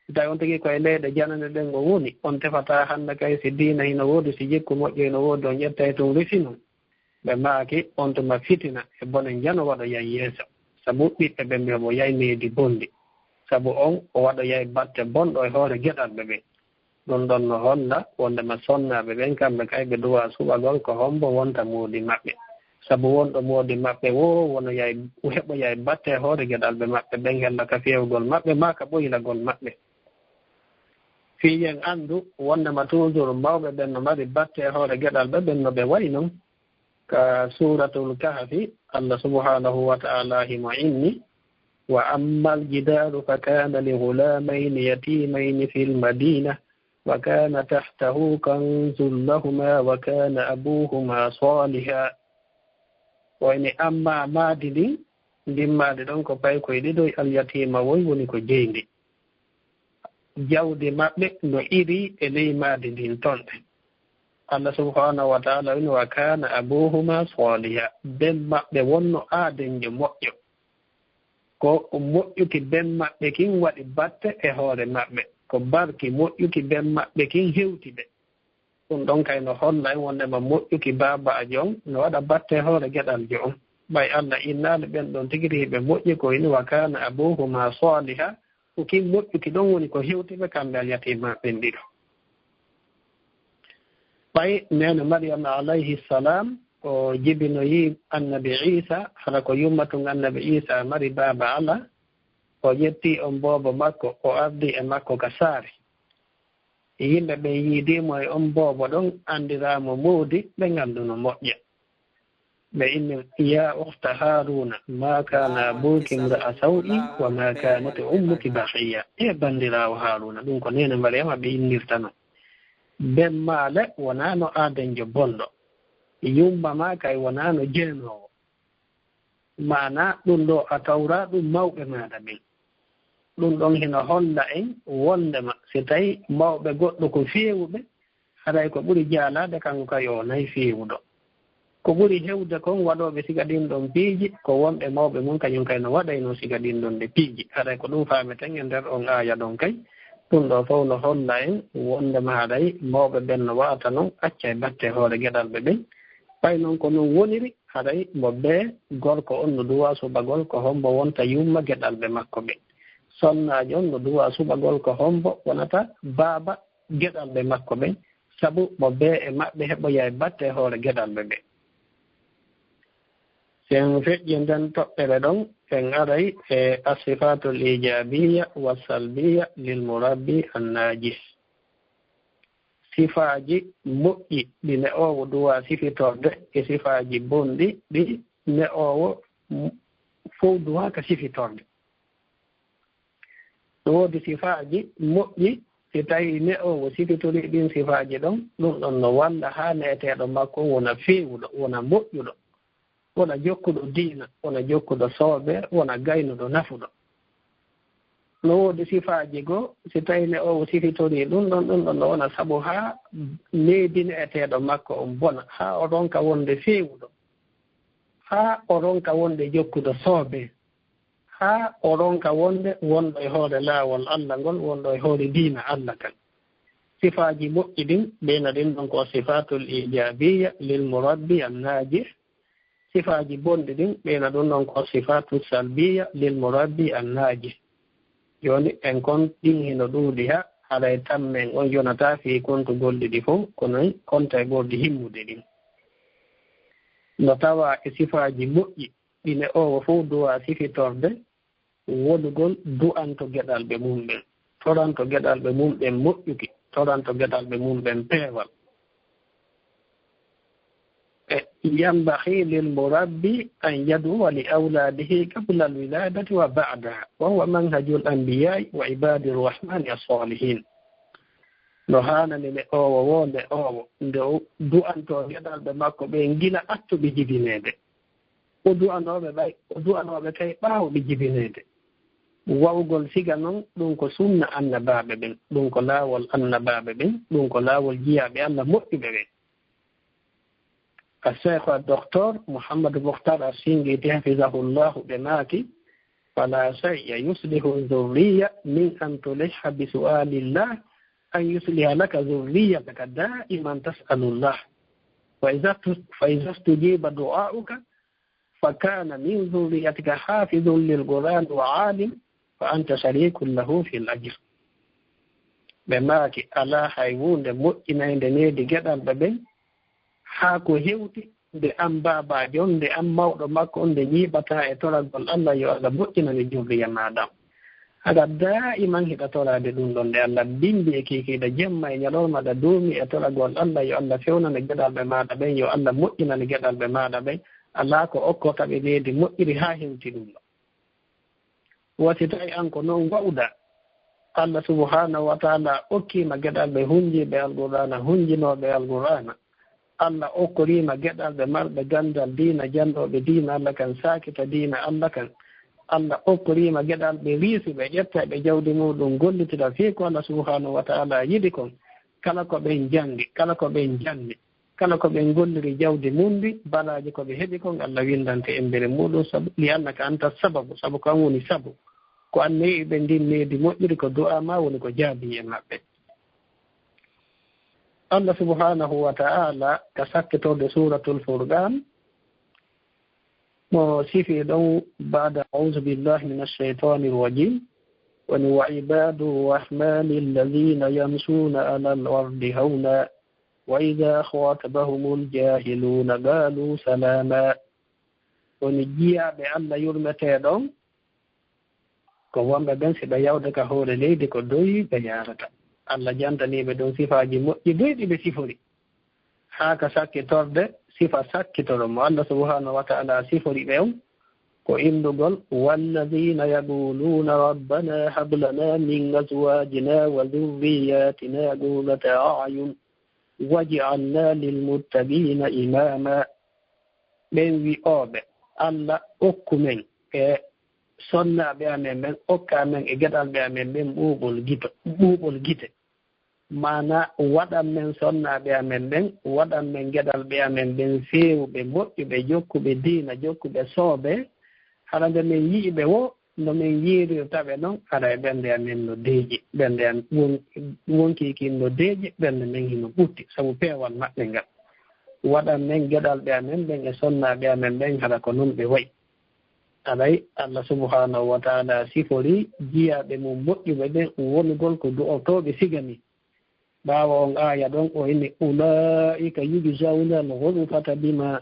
si tawi on tigi koye leyɗe janane ɗen o woni on tefata hannde kay si diina hino woodi si jikku moƴƴo hino woodi on ƴetta toon resinon ɓe maaki on tuma fitina e bone jano waɗo yay yeeso sabu ɓiɓɓe ɓe mbiyamo yay needi bonndi sabu on o waɗo yay batte bonɗo e hoore geɗalɓe ɓe ɗum ɗon no holla wondema sonnaaɓe ɓen kamɓe kay ɓe duwa suɓagol ko hombo wonta moodi maɓɓe sabu wonɗo moodi maɓɓe wo wono yay heɓo yay batte e hoore geɗalɓe maɓɓe ɓen hella ka fewgol maɓɓe ma ka ɓoylagol maɓɓe fiyen anndu wondema toujours mawɓe ɓen no mari batte e hoore geɗalɓe ɓen no ɓe wayi noon ka suratul kahfi Allah subhanahu wa ta'ala himo inni wa amma aljidaru fa kana li ghulamaini yatimaini fil madina wa kana tahtahu kanzun lahuma wa kana abuhuma saliha wa ini amma maadi ɗin ndimmaade ɗon ko pay koye ɗiɗo alyatima woy woni ko jeyndi jawdi maɓɓe no iri e ley maadi ndin tonɗe Allah subhanahu wa ta'ala wini wa kana abuhuma saliha ben maɓɓe wonno aadenjo moƴƴo ko moƴƴuki ben maɓɓe kin waɗi batte e hoore maɓɓe ko barki moƴƴuki ben maɓɓe kin hewti ɓe ɗum ɗon kay no holla en wondema moƴƴuki babajo on no waɗa batte e hoore geɗaljo on ɓay Allah innaale ɓen ɗon tigiri ɓe moƴƴi ko wini wa kana abuhuma saliha ko kin moƴƴuki ɗon woni ko hewti ɓe kamɓe alyatima ɓen ɗiɗo ɓay nene Maryama alayhi salam o jibinoyi annabi Isa hala ko yummatun annabi Isa mari baba Allah o yetti on bobo makko o ardi e makko ka saare yimɓe ɓe yiidimo e on bobo ɗon andiramo moodi ɓe nganduno moƴƴa ɓe inni ya ukhta haruna ma kana abuki imra'a saw'in wa ma kanat ummuki baghiya e bandirawo haruna ɗum ko nene mariama ɓe innirta non ben maale wonano aadenjo bonɗo yumma ma kay wonano jeenowo mana ɗum ɗo a tawra ɗum mawɓe maɗa ɓen ɗum ɗon hino holla en wondema si tawi mawɓe goɗɗo ko feewuɓe haɗay ko ɓuri jaalade kanko kay o nayi feewuɗo ko ɓuri hewde kon waɗoɓe siga ɗin ɗon piiji ko wonɓe mawɓe mum kañum kay no waɗayno siga ɗin ɗon nde piiji haɗay ko ɗum faameten e nder on aaya ɗon kay ɗum ɗo fof no holla en wondema haɗay mawɓe ɓen no wawata noon acca e batte hoore geɗal ɓe ɓen ɓay noon ko noon woniri haɗay mo ɓe gorko on no duwa subagol ko hombo wonta yumma geɗal ɓe makko ɓe sonnaji on no duwa subagol ko hombo wonata baaba geɗal ɓe makko ɓen sabu mo ɓe e maɓɓe heɓoya e batte hoore geɗal ɓe ɓe sen feƴƴi nden toɓɓere ɗon en aray e asifatul ijabiya wa salbiya lil murabbi annajis sifaji moƴƴi ɗi ne'owo duwa sifitorde e sifaji bonɗi ɗi ne'owo fof duwa ka sifitorde ɗo woodi sifaji moƴƴi si tawi ne'owo sifitori ɗin sifaji ɗon ɗum ɗon no walla ha ne'eteɗo makko wona feewuɗo wona moƴƴuɗo wona jokkuɗo diina wona jokkuɗo sooɓe wona gaynuɗo nafuɗo no woodi sifaji goo si tawi ne'owo sifitori ɗum ɗon no wona sabu ha leydi ne'eteɗo makko on bona ha o ronka wonde feewuɗo ha o ronka wonde jokkuɗo sooɓe ha o ronka wonde wonɗo e hoore laawol Allah ngol wonɗo e hoore diina Allah kan sifaji moƴƴi ɗin ɓeyna ɗin ɗon ko sifatul ijabiya lil murabbi annajih sifaji bonɗi ɗin ɓeyna ɗum ɗon ko sifatul salbiya lil murabbi annajih joni en kon ɗin hino ɗuuɗi ha haɗay tammen on yonata fi kontu golli ɗi fof kono konta e ɓordi himmude ɗin no tawa e sifaji moƴƴi ɗine owo fof duwa sifitorde wonugol du'anto geɗal ɓe mumɓen toranto geɗal ɓe mumɓen moƴƴuki toranto geɗal ɓe mumɓen peewal e yambahi lil murabbi an yaduwa li awladihi qabla al wiladati wa ba'daha wa huwa manhajul anbiyai wa ibadi rrahmani as-salihin no hanani ne owo wonde owo nde du'anto geɗal ɓe makko ɓe gila attuɓe jibinede o du'anoɓe kay ɓaawɓe jibinede wawgol siga noon ɗum ko sunna annabaɓe ɓen ɗum ko laawol annabaɓe ɓen ɗum ko laawol jiyaɓe Allah moƴƴuɓe ɓen الشيخ الدكتور محمد مختار السنجيتي حفظه الله بماكي فلا شيء يصلح الذرية من أن تلح بسؤال الله أن يصلح لك ذريتك دائما تسأل الله فإذا استجيب دعاؤك فكان من ذريتك حافظ للقرآن وعالم فأنت شريك له في الأجر بماكي ألا حيوان مؤمنين دنيدي جدا ببين haa ko hewti nde an baabajo on nde an mawɗo makko on nde ñiiɓata e toragol Allah yo Allah moƴƴinani jurriya maɗa haɗa daiman hiɗa torade ɗum ɗon nde Allah bimbi e kikiiɗa jemma e ñalorma ɗa duumi e toragol Allah yo Allah fewnane geɗalɓe maɗa ɓen yo Allah moƴƴinani geɗalɓe maɗa ɓen alaa ko okkotaɓe leydi moƴƴiri haa hewti ɗum ɗo wati tawi an ko noon wawɗa Allah subhanahu wa taala okkiima geɗalɓe hunjiɓe alqur'ana hunjinoɓe alqur'ana Allah okkorima geɗalɓe marɓe gandal diina janɗoɓe diina Allah kan sakita diina Allah kan Allah okkorima geɗalɓe riisuɓe ƴettaɓe jawdi muɗum gollitira fii ko Allah subhanahu wa taala yiɗi kon kala ko ɓen jangi kala ko ɓen janni kala ko ɓen golliri jawdi mundi balaji ko ɓe heɓi kon Allah windante e mbere muɗum sabu li annaka anta sababu sabu ko an woni sabu ko an neyi ɓe ndin neydi moƴƴiri ko du'a ma woni ko jaabi e maɓɓe Allah subhanahu wa ta'ala ka sakkitorde suratul furqan mo sifi ɗon ba'da a'udhu billahi minash shaitanir rajim wa ibadu rahmani alladhina yamshuna 'ala al-ardi hawna وإذا خاطبهم الجاهلون قالوا سلاما ونجيا بأن يرمتهم كوام بن سبياو دك هو ليدي كدوي بيارتا الله جانتني بدون صفة جمو يدوي بسفوري هاكا ساكي تورد صفة ساكي تورم الله سبحانه وتعالى سفوري بيوم وإنه والذين يقولون ربنا هب لنا من أزواجنا وذرياتنا قرة أعين واجعلنا للمتقين إماما من ويأب الله أكمن صنع بأمن أكمن إجدال بأمن بوبل جيت معنى ودم من صنع بأمن ودم من جدال بأمن بنفيو بموت بجوك بدين جوك بصوبه harande men yiiɓe wo no men yiirirtaɓe noon haɗa e ɓernde amen no deeƴi ɓernde am wonkikin no deeƴi ɓernde men hino ɓutti sabu peewal maɓɓe ngal waɗan men geɗalɓe amen ɓen e sonnaɓe amen ɓen haɗa ko noon ɓe wayi alay Allah subhanahu wa taala sifori jiyaɓe mum moƴƴuɓe ɓen wonugol ko du'otoɓe sigani ɓaawa on aaya ɗon o inni ulaika yujzawna al-ghurfata bima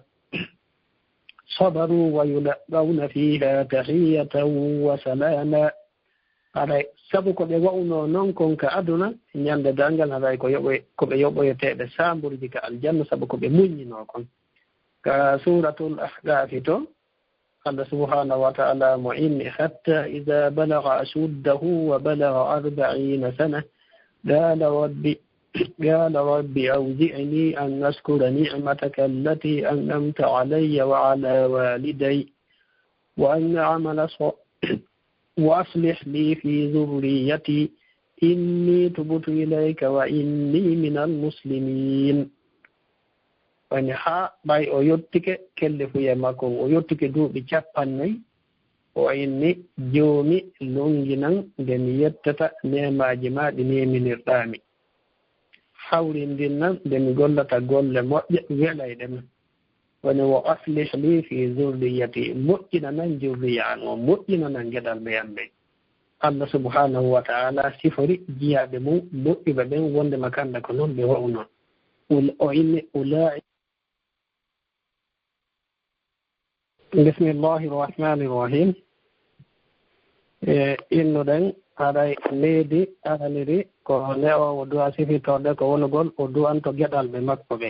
صبروا ويلقون فيها تحية وسلاما على سبق بوأنا ننكم كأدنى يند دانجل هذا كوب يوبو يتأذى سامبر ديك الجنة سبق بمني نكم كسورة الأحقاف الله سبحانه وتعالى معين حتى إذا بلغ أشده وبلغ 40 سنة قال ربي أوزعني أن أشكر نعمتك التي أنعمت علي وعلى والدي وأن أعمل وأصلح لي في ذريتي إني تبت إليك وإني من المسلمين ونحا باي أيوتك كلف يمكن أيوتك دو بجاباني وإني جومي لونجنا دميتتا نعمة جماعة نعمة الرامي hawrindirnan nde mi gollata golle moƴƴe welayɗe men woni wo aslih li fi zurriyati moƴƴinanan jurriya an o moƴƴinanan geɗal ɓeyan ɓe Allah subhanahu wa ta'ala sifori jiyaɓe mum moƴƴuɓe ɓen wonde makanda ko noon ɓe wa'u noon o inni ulai bismillahi rrahmani rrahim innuɗen haɗay leydi araniri ko ne o duwa sifitorde ko wonugol o duwanto geɗal ɓe makko ɓe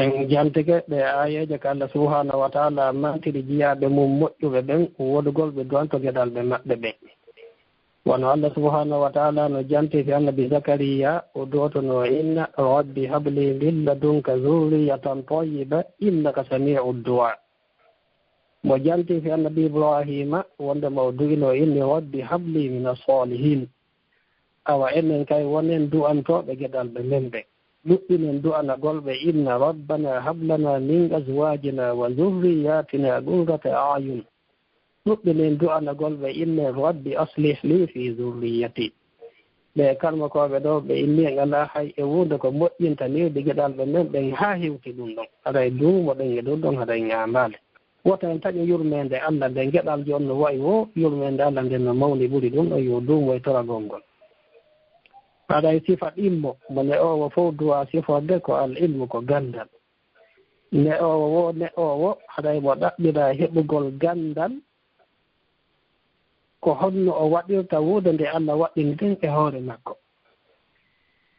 en jantike ɗe ayeje ko Allah subhanahu wa taala mantiri jiyaɓe mum moƴƴuɓe ɓen wodugol ɓe duwanto geɗal ɓe maɓɓe ɓe wono Allah subhanahu wa taala no janti fi annabi zakariya o duwotono inna rabbi habli min ladunka zurriyatan tayyiba innaka sami'u du'a mo janti fi annabi ibrahima wonde mo du'ino inni rabbi habli min as-salihin awa enen kay wonen du'antoɓe geɗal ɓe men ɓe ɗuɗɗinen du'ana golɓe inna rabbana hablana min azwajina wa zurriyatina qurrata a'yun ɗuɗɗinen du'ana golɓe inne rabbi aslih li fi zurriyati ɓe kalma koɓe ɗo ɓe inni en ala hay e wuude ko moƴƴinta niwde geɗal ɓe men ɓen ha hewti ɗum ɗon haɗa duumo ɗen e ɗum ɗon haɗa ñamale woto en taƴo yurmede Allah nde geɗal joni no wayi wo yurmede Allah nden no mawni ɓuri ɗum ɗo yo duumo e toragol ngol haɗay sifa ɗimmo mo ne owo fof duwa siforde ko al ilmu ko gandal ne owo haɗay mo ɗaɓɓira heɓugol gandal ko honno o waɗirta wuude nde Allah waɗɗini ɗen e hoore makko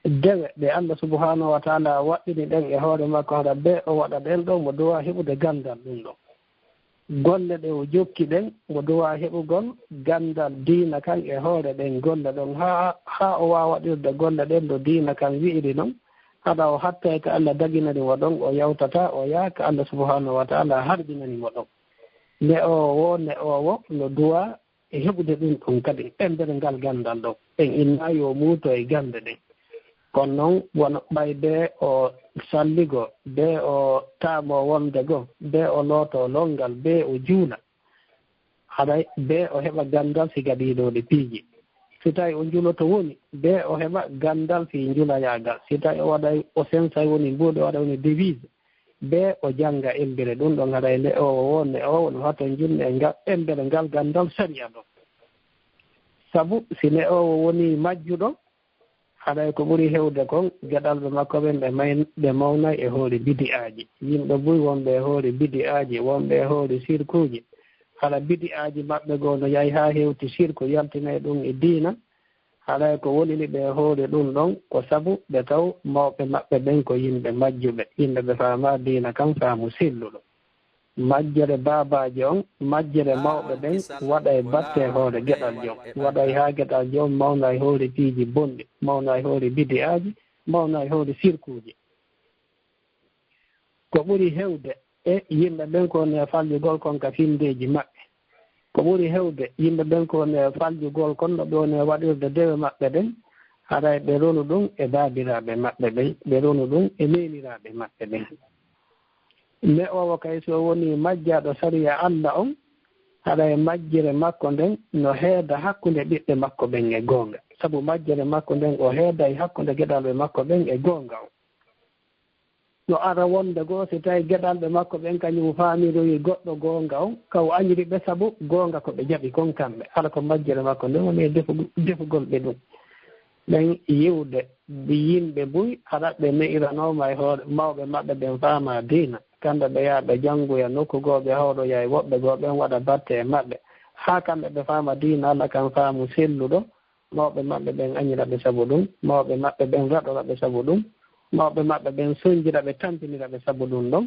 dewe ɗe Allah subhanahu wa taala waɗɗini ɗen e hoore makko haɗa be o waɗa ɗen ɗo mo duwa heɓude gandal ɗum ɗo golle ɗe o jokki ɗen mo duwa heɓugol gandal diina kan e hoore ɗen golle ɗon ha o wawa waɗirde golle ɗen ɗo diina kan wi'iri noon haɗa o hatta ko Allah daginani mo ɗon o yawtata o yaaka Allah subhanahu wa taala harbinani mo ɗon ne owo no duwa e heɓude ɗum ɗum kadi ɓembere ngal gandal ɗo en inna yo muuto e gande ɗen kono noon wono ɓay be o salligo be o taamo wonde go be o looto longal be o juula haɗay be o heɓa gandal si gaɗiɗoɗe piiji si tawi o juuloto woni be o heɓa gandal fi njulayagal si tawi o waɗay o sensay woni mbuuɗe waɗa woni devise be o jannga embere ɗum ɗon haɗay ne owo no hato junne e ngal embere ngal gandal saria ɗo sabu si ne owo woni majjuɗo haɗay ko ɓuri hewde kon geɗalɓe makko ɓen ɓe mawnay e hoore bidi'aaji yimɓe buy wonɓe e hoore bidi'aaji wonɓe e hoore sirkuuji haɗa bidi'aaji maɓɓe goo no yahi haa hewti sirku yaltinay ɗum e diina haɗay ko wolini ɓe e hoore ɗum ɗon ko sabu ɓe taw mawɓe maɓɓe ɓen ko yimɓe majjuɓe yimɓe ɓe faama diina kam faamu silluɗo majjere baabaaji on majjere mawɓe ɓen waɗa e batte hoore geɗal jom waɗa e haa geɗal jom mawna e hoore piiji bonɗi mawna e hoore bidi'aaji mawna e hoore sirkuuji ko ɓuri hewde e yimɓe ɓen ko ne faljugol kon ka findeeji maɓɓe ko ɓuri hewde yimɓe ɓen ko ne faljugol kon no ɓe ne waɗirde dewe maɓɓe ɗen haɗa ɓe ronu ɗum e baabiraaɓe maɓɓe ɓen ɓe ronu ɗum e neeniraaɓe maɓɓe ɓen ne owo kay so woni majjaɗo sariya Allah on haɗa e majjere makko nden no heeda hakkunde ɓiɓɓe makko ɓen e goonga sabu majjere makko nden o heeda e hakkunde geɗalɓe makko ɓen e goonga o no ara wonde goo so tawi geɗalɓe makko ɓen kañum faamiroyi goɗɗo goonga on kaw añiri ɓe sabu goonga ko ɓe jaɓi kon kamɓe hala ko majjere makko nden woni e defugol ɓe ɗum ɓen yiwde yimɓe buy haɗa ɓe ne'iranoma e hoore mawɓe maɓɓe ɓen faama diina kamɓe ɓe yaha ɓe janngoya nokku goo ɓe hawɗoya e woɓɓe goo ɓen waɗa batte e maɓɓe haa kamɓe ɓe faama diina Allah kan faamu selluɗo mawɓe maɓɓe ɓen añira ɓe sabu ɗum mawɓe maɓɓe ɓen raɗora ɓe sabu ɗum mawɓe maɓɓe ɓen soñjira ɓe tampinira ɓe sabu ɗum ɗon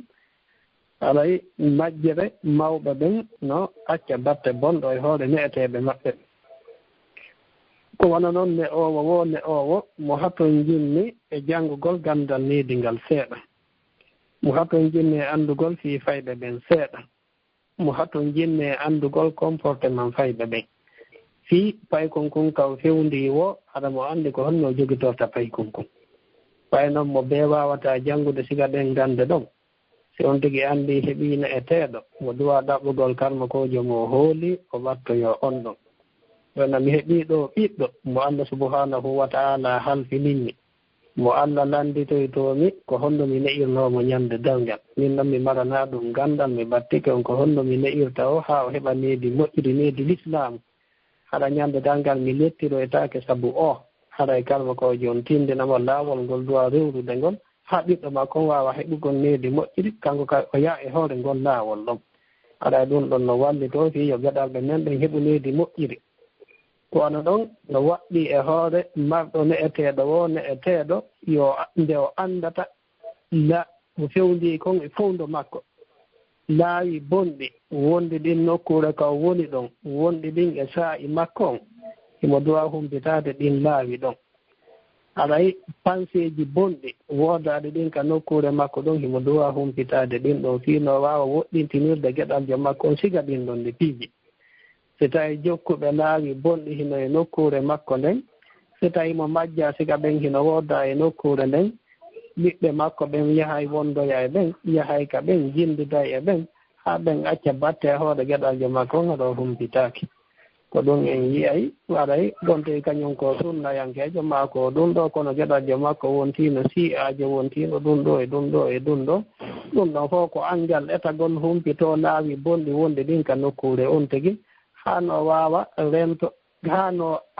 alay majjere mawɓe ɓen no acca batte bonɗo e hoore ne'eteeɓe maɓɓe ko wona noon ne owo mo haton jinni e janngugol gandal niidingal seeɗa mo haton jinni e anndugol fii fayɓe ɓen seeɗa mo haton jinni e anndugol comportement fayɓe ɓen fii paykon kun kaw fewndi wo haɗa mo anndi ko honno jogitorta paykon kun ɓay noon mo bee waawata janngude siga ɗen gannde ɗon si on tigi anndi heɓiino e teeɗo mo duwa ɗaɓɓugol karma kojo mo hooli o wattoyo on ɗon ɗonna mi heɓii ɗo ɓiɗɗo mo Allah subhanahu wa ta'ala halfininmi mo Allah landitoytoomi ko honno mi ne'irnoomo ñannde dalngal min noon mi maranaa ɗum ganndal mi battike on ko honno mi ne'irta o haa o heɓa needi moƴƴiri needi l'islamu haɗa ñannde dalngal mi lettiroytaake sabu o haɗa e kalma ko jooni tindinamo laawol ngol duwa rewrude ngol haa ɓiɗɗo ma kon waawa heɓugol needi moƴƴiri kanko ka o yaha e hoore ngol laawol ɗon haɗa e ɗum ɗon no wallitoo fii yo geɗalɓe men ɗen heɓu needi moƴƴiri kono ɗon no waɗɗi e hoore marɗo ne'eteeɗo yo nde o anndata la mo fewndi kon e fowndo makko laawi bonɗi wondi ɗin nokkuure ka woni ɗon wonɗi ɗin e saa'i makko on himo duwa humpitaade ɗin laawi ɗon aɗayi panseeji bonɗi woodaade ɗin ka nokkuure makko ɗon himo duwa humpitaade ɗin ɗon fii no waawa woɗɗintinirde geɗaljo makko on siga ɗin ɗon nde piiji so tawi jokkuɓe laawi bonɗi hino e nokkuure makko nden so tawi mo majja siga ɓen hino wooda e nokkuure nden ɓiɓɓe makko ɓen yahay wondoya e ɓen yahay ka ɓen jinndiday e ɓen haa ɓen acca batte e hoore geɗaljo makko on haɗo humpitaaki ko ɗum en yiyay waɗay gonte kañum ko sunnayankeejo maa ko ɗum ɗo kono geɗaljo makko wontiino si'aajo wontiino ɗum ɗo e ɗum ɗo e ɗum ɗo ɗum ɗon fof ko angal etagol humpitoo laawi bonɗi wonde ɗin ka nokkuure on tigi haa no waawa rento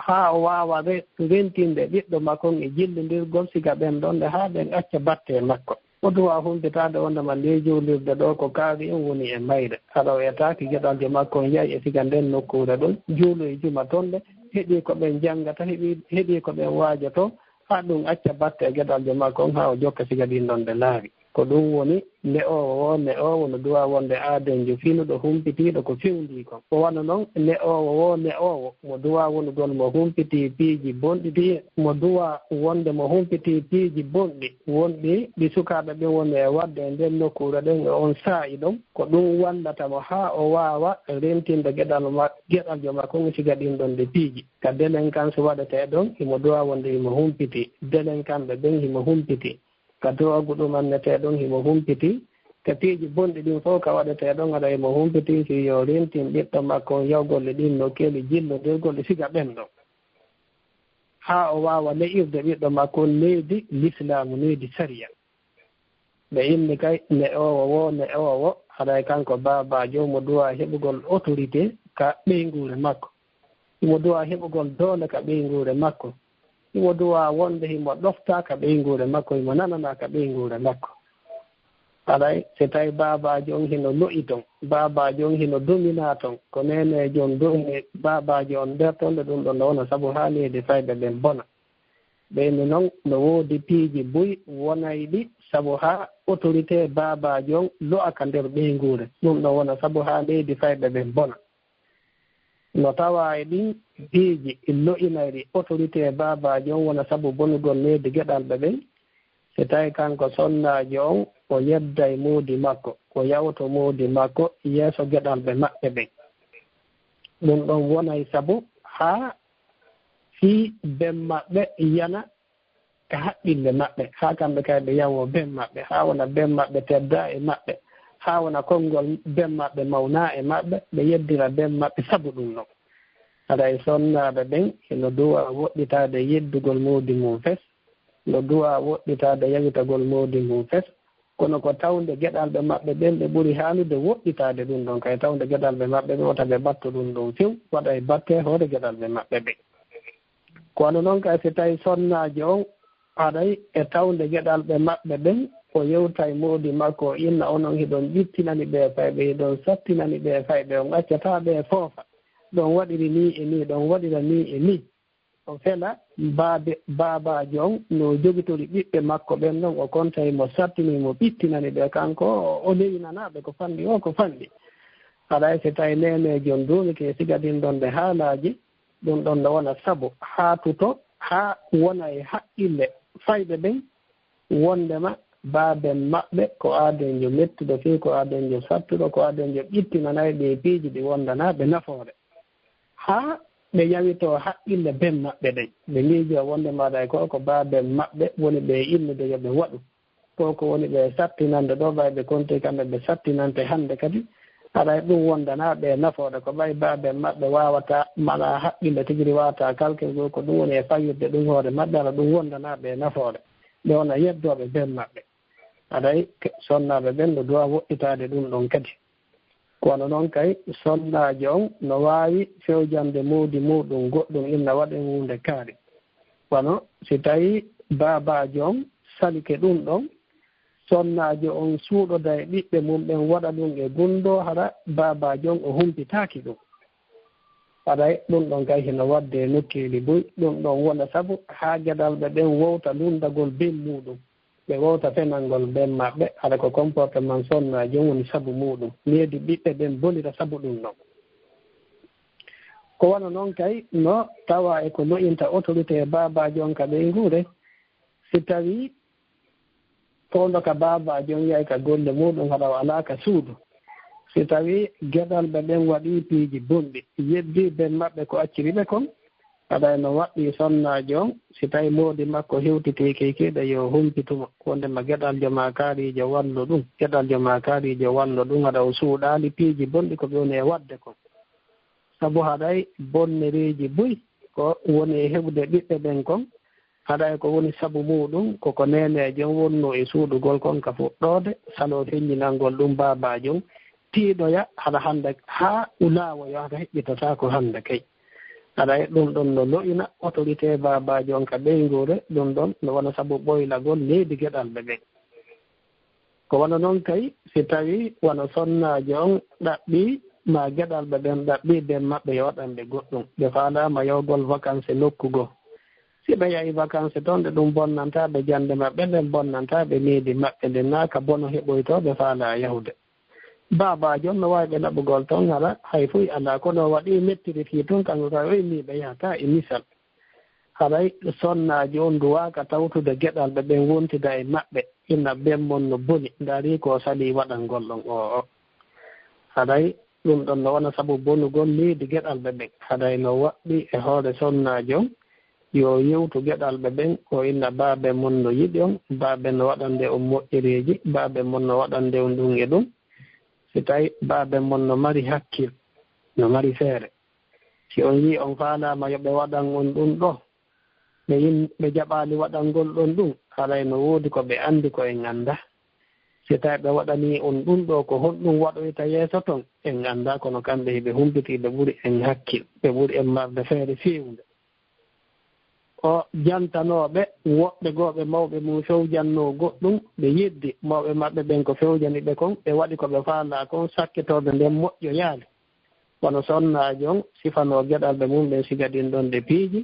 haa o waawa rentinde ɓiɗɗo makko e jillondirgol siga ɓen ɗon nde haa ɓen acca batte makko o duwa humpitaade wondema nde juulirde ɗo ko kaari en woni e mayre haɗa o etaaki geɗaljo makko on yahi e siga nden nokkuure ɗon juulo e juma toon nde heɓii ko ɓen janngata heɓii ko ɓen waajoto haa ɗum acca batte e geɗaljo makko on haa o jokka siga ɗin ɗon nde laawi ko ɗum woni ne owo no duwa wonde aadenjo finuɗo humpitiiɗo ko fewndii kon ko wona noon ne owo mo duwa wonugol mo humpitii piiji bonɗi mo duwa wonde mo humpitii piiji bonɗi wonɗi ɗi sukaaɓe ɓen woni e wadde e nden nokkuure ɗen e on saa'i ɗon ko ɗum wallata mo haa o waawa rentinde geɗaljo makko on siga ɗin ɗon nde piiji ka delen kan so waɗetee ɗon himo duwa wonde himo humpitii delen kamɓe ɓen himo humpitii ka doogu ɗum annetee ɗon himo humpiti ka piiji bonɗi ɗin fof ka waɗetee ɗon aɗa himo humpiti si yo rentin ɓiɗɗo makko on yawgolle ɗin no keeli jillondirgolle siga ɓen ɗon haa o waawa le'irde ɓiɗɗo makko on leydi l'islamu leydi sariya ɓe inni kay ne owo haɗay kanko baabaajo mo duwa heɓugol autorité ka ɓeyngure makko mo duwa heɓugol doole ka ɓeyngure makko imo duwa wonde himo ɗofta ka ɓeygure makko imo nanana ka ɓeygure makko. Aɗay so tawi babajo on hino lo'i ton, babajo on hino domina ton, ko nenejo on domi babajo on nder tonde ɗum ɗon no wona sabu ha leydi fayɓe ɓen bona. ɓeyni noon no woodi piiji buy wonayɗi sabu ha autorité babajo on lo'aka nder ɓeygure ɗum ɗon wona sabu ha leydi fayɓe ɓen bona. No tawa e ɗin piiji lo'inayɗi autorité babajo on wona sabu bonugol leydi geɗalɓe ɓen, so tawi kanko sonnajo on o yedda e moodi makko o yawto moodi makko yeeso geɗalɓe maɓɓe ɓen. ɗum ɗon wonay sabu ha fii ben maɓɓe yana e haqqille maɓɓe ha kamɓe kay ɓe yawo ben maɓɓe ha wona ben maɓɓe tedda e maɓɓe ha wona konngol ben maɓɓe mawna e maɓɓe ɓe yeddira ben maɓɓe sabu ɗum ɗon. aɗa e sonnaaɓe ɓen eno duwa woɗɗitaade yeddugol moodi mum fes, no duwa woɗɗitaade yawitagol moodi mum fes, kono ko tawde geɗalɓe maɓɓe ɓen ɓe ɓuri haalude woɗɗitaade ɗum ɗon kay tawde geɗalɓe maɓɓe ɓe wota ɓe batto ɗum ɗon few waɗa e batte hoore geɗalɓe maɓɓe ɓen. kono noon kay so tawi sonnaajo on aɗay e tawde geɗalɓe maɓɓe ɓen o yewta e moodi makko o inna onon hiɗon ƴittinani ɓe fayɓe hiɗon sattinani ɓe fayɓe on accata ɓe foofa ɗon waɗiri ni e ni ɗon waɗira ni e ni, o fela babajo on no jogitori ɓiɓɓe makko ɓen ɗon o kontayi mo sattinimo ɓittinani ɓe kanko o leyinanaɓe ko fanɗi o ko fanɗi. aɗay so tawi nenejo on duumike sigadin ɗon ɓe haalaji ɗum ɗon no wona sabu haatuto ha wona e haqqille fayɓe ɓen wondema baaben maɓɓe ko aadenjo mettuɗo fii ko aadenjo sattuɗo ko aadenjo ƴittinanayi ɓe piiji ɗi wondanaɓe nafoore ha ɓe yawito haqqille ben maɓɓe ɗen ɓe miijo wonde maɗa ko baaben maɓɓe woni ɓe innude yo ɓe waɗu ko woni ɓe sattinande ɗo ɓay ɓe konti kamɓe ɓe sattinante hannde kadi aɗa ɗum wondanaɓe nafoore ko ɓay baaben maɓɓe wawata mala haqqille tigiri wawata calcule ko ɗum woni e fayirde ɗum hoore maɓɓe ala ɗum wondanaɓe nafoore ɓe wona yeddoɓe ben maɓɓe. aɗay sonnaɓe ɓen no duwa woɗɗitade ɗum ɗon kadi kono noon kay sonnajo on no wawi fewjande moodi muɗum goɗɗum inna waɗen hunde kaari kono si tawi babajo on salike ɗum ɗon sonnajo on suuɗoda e ɓiɓɓe mum ɓen waɗa ɗum e gunndo haɗa babajo on o humpitaki ɗum. aɗay ɗum ɗon kay hino wadde e nokkeli boy ɗum ɗon wona sabu ha geɗalɓe ɓen wowta lundagol ben muɗum ɓe wowta fenalngol ben maɓɓe haɗa ko comportement sonnajo on woni sabu muɗum needi ɓiɓɓe ɓen bonira sabu ɗum ɗon. ko wona noon kay no tawa e ko loƴinta autorité e babajo on ka ɓeygure si tawi fowdo ka babajo on yahi ka golle muɗum haɗa o alaka suudu si tawi geɗalɓe ɓen waɗi piiji bonɗi yeddi ben maɓɓe ko acciriɓe kon aɗa no waɗɗi sonnajo on si tawi moodi makko hewtiti kikiɗe yo humpituma wondema geɗaljo ma kaarijo wallo ɗum geɗaljo ma kaarijo wallo ɗum haɗa o suuɗali piiji bonɗi ko ɓe woni e wadde kon sabu haɗay bonneriji buy ko woni e heɓde ɓiɓɓe ɓen kon haɗay ko woni sabu muɗum koko nenejo on wonno e suuɗugol kon ka fuɗɗode salo feññinalngol ɗum babajo on tiiɗoya haɗa hande ha laawoyo hata heƴƴitata ko hande kay. aɗa ɗum ɗon no lo'ina autorité babajo on ka ɓeygure ɗum ɗon no wona sabu ɓoylagol leydi geɗalɓe ɓen. ko wona noon kay si tawi wona sonnajo on ɗaɓɓi ma geɗalɓe ɓen ɗaɓɓi ɓen maɓɓe yo waɗanɓe goɗɗum ɓe faalama yawgol vacance nokkugo si ɓe yahi vacance toon ɗe ɗum bonnantaɓe jande maɓɓe ɓen bonnantaɓe leydi maɓɓe nden naka bono heɓoyto ɓe faala yahde babajo on no wawi ɓe laɓugol toon haɗa hay fuy ala kono waɗi mettiri fi toon kanko ka o inni ɓe yahata e misal haɗay sonnajo on duwaka tawtude geɗalɓe ɓen wontida e maɓɓe inna ɓen mon no boni ndaari ko sali waɗangol ɗon o haɗay ɗum ɗon no wona sabu bonugol leydi geɗalɓe ɓen haɗay no waɗɗi e hoore sonnajo on yo yewtu geɗalɓe ɓen o inna baaɓe mon no yiɗi on baaɓe no waɗande on moƴƴereji baaɓe mon no waɗande on ɗum e ɗum si tawi baaɓe mon no mari hakkil no mari feere si on yi on faalama yoɓe waɗan on ɗum ɗo ɓe jaɓali waɗangol ɗon ɗum haɗay no woodi ko ɓe andi ko en anda si tawi ɓe waɗani on ɗum ɗo ko honɗum waɗoyta yeeso ton en anda kono kamɓe hiɓe humpiti ɓe ɓuri en hakkil ɓe ɓuri en marde feere fewde o jantanoɓe woɓɓe gooɓe mawɓe mum fewjanno goɗɗum ɓe yeddi mawɓe maɓɓe ɓen ko fewjani ɓe kon ɓe waɗi ko ɓe faala kon sakkitoɓe nden moƴƴo yaali kono sonnaaji on sifano geɗalɓe mum ɓen siga ɗin ɗon nde piiji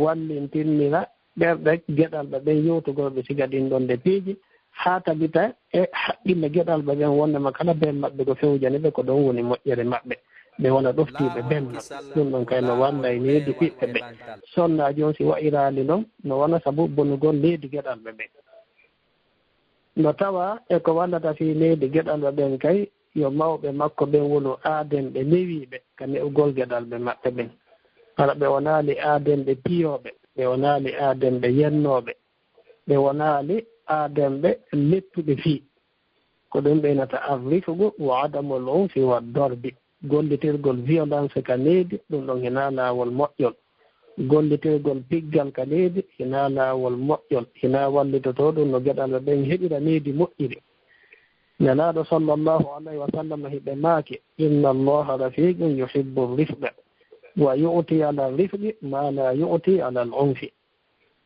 wallintinnira ɓerɗe geɗalɓe ɓen yewtugolɓe siga ɗin ɗon nde piiji haa tabita e haqqille geɗalɓe ɓen wondema kala ben maɓɓe ko fewjani ɓe ko ɗon woni moƴƴere maɓɓe ɓe wona ɗoftiiɓe benno ɗum ɗon kay no walla e needi ɓiɓɓe ɓe sonnaaji on si wa'iraali noon no wona sabu bonugol needi geɗalɓe ɓen no tawa e ko wallata fii needi geɗalɓe ɓen kay yo mawɓe makko ɓen wonu aadenɓe newiiɓe ka ne'ugol geɗalɓe maɓɓe ɓen hala ɓe wonaali aadenɓe piyooɓe ɓe wonaali aadenɓe yennooɓe ɓe wonaali aadenɓe lettuɓe fii ko ɗum ɓeynata arrifugu wa adamol on fi wa dorbi gollitirgol violence ka needi ɗum ɗon hina laawol moƴƴol gollitirgol piggal ka needi hina laawol moƴƴol hina wallitoto ɗum no geɗalɓe ɓen heɓira needi moƴƴiri nelaaɗo sallllahu alayhi wa sallam hiɓe maaki inna allaha rafiqun yuhibbu rifqa wa yu'ti ala rifqi ma la yu'ti ala al unfi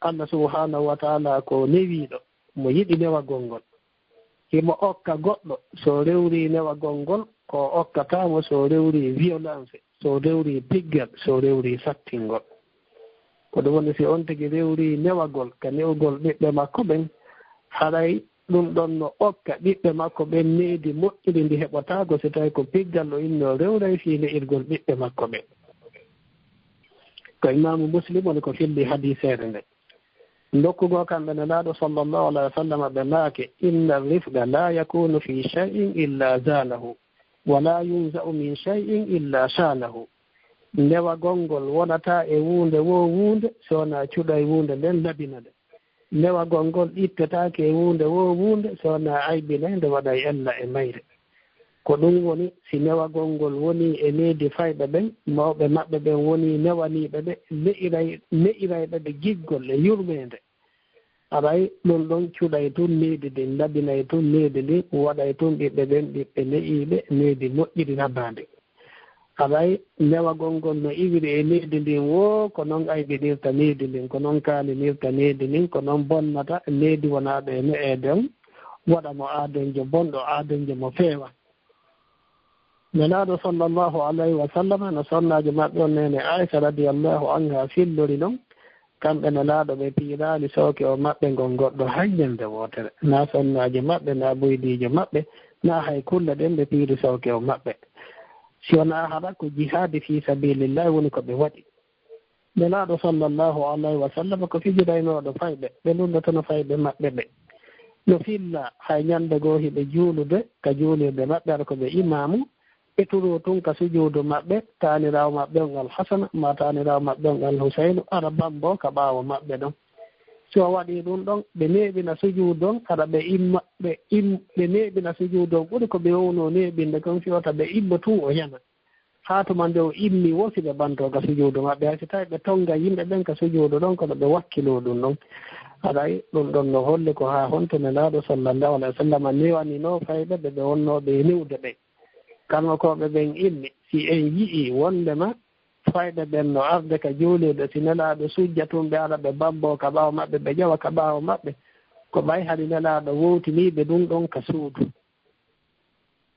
allah subhanahu wa taala ko newiiɗo mo yiɗi newagol ngol himo okka goɗɗo so rewri newagol ngol ko okkatamo so rewri violence so rewri piggal so rewri sattingol ko ɗum woni si on tigi rewri newagol ka newgol ɓiɓɓe makko ɓen haray ɗum ɗon no okka ɓiɓɓe makko ɓen needi moƴƴiri ndi heɓotaako so tawi ko piggal o inno rewray fii ne'irgol ɓiɓɓe makko ɓen ko imamu muslim woni ko filli hadiseere nde dokkugo kamɓe nelaaɗo sallllahu alayhi wa sallam ɓe maake inna rifqa la yakunu fi shay'in illa zalahu wala yunza'u min shay'in illa shanahu newagol ngol wonata e wuunde wo wuunde so wona cuɗa e wuunde nden labina nde newagol ngol ittetaake e wuunde wo wuunde so wona aybina nde waɗa e ella e mayre ko ɗum woni si newagol ngol woni e needi fayɓe ɓen mawɓe maɓɓe ɓen woni newaniiɓe ɓe ne'irayɓe ɓe giggol e yurmeende aray ɗum ɗon cuɗay tun needi ndin labinay tun needi ndin waɗay tun ɓiɓɓe ɓen ɓiɓɓe ne'iiɓe needi moƴƴiri rabbaande aray newagol ngol no iwiri e needi ndin wo ko noon ayɓinirta needi ndin ko noon kaalinirta needi ndin ko noon bonnata needi wonaaɗo e ne'eede on waɗa mo aadenjo bonɗo aadenjo mo feewa nelaaɗo sallllahu alayhi wa sallam no sonnaajo maɓɓe on nene aicha radiallahu anha fillori noon kamɓe nelaaɗo ɓe piiraali sooke o maɓɓe ngon goɗɗo hayñande wootere na sonnaajo maɓɓe na boydiijo maɓɓe na hay kulle ɗen ɓe piiri sooke o maɓɓe si wonaa haɗa ko jihaadi fi sabilillahi woni ko ɓe waɗi nelaaɗo sallllahu alayhi wa sallam ko fijiraynooɗo fayɓe ɓe lundotono fayɓe maɓɓe ɓe no filla hay ñannde goo hiɓe juulude ka juulirde maɓɓe aɗa ko ɓe imamu ɓe turo tun ka sujuudu maɓɓe taaniraawo maɓɓe on alhassane ma taaniraawo maɓɓe on alhusaynu ara bambo ka ɓaawo maɓɓe ɗon so waɗii ɗum ɗon ɓe neeɓina sujuudu on aɗa ɓe neeɓina sujuudu on ɓuri ko ɓe wowno neeɓinde kon fiwata ɓe immo tun o yana haa tuma nde o immi wosi ɓe ɓantoo ka sujuudu maɓɓe hay so tawi ɓe tonga yimɓe ɓen ka sujuudu ɗon kono ɓe wakkiloo ɗum ɗon aɗay ɗum ɗon no holli ko haa honto nelaaɗo sallallahu alayhi wa sallam newaninoo fayɓe ɓe wonnooɓe e niwde ɓe kamɓe koɓe ɓen ilmi si en yii wondema fayɓe ɓen no arde ka juulirde si nelaaɗo sujja tun ɓe ara ɓe bambo ka ɓaawo maɓɓe ɓe ƴewa ka ɓaawo maɓɓe ko ɓay hade nelaaɗo wowtiniiɓe ɗum ɗon ka suudu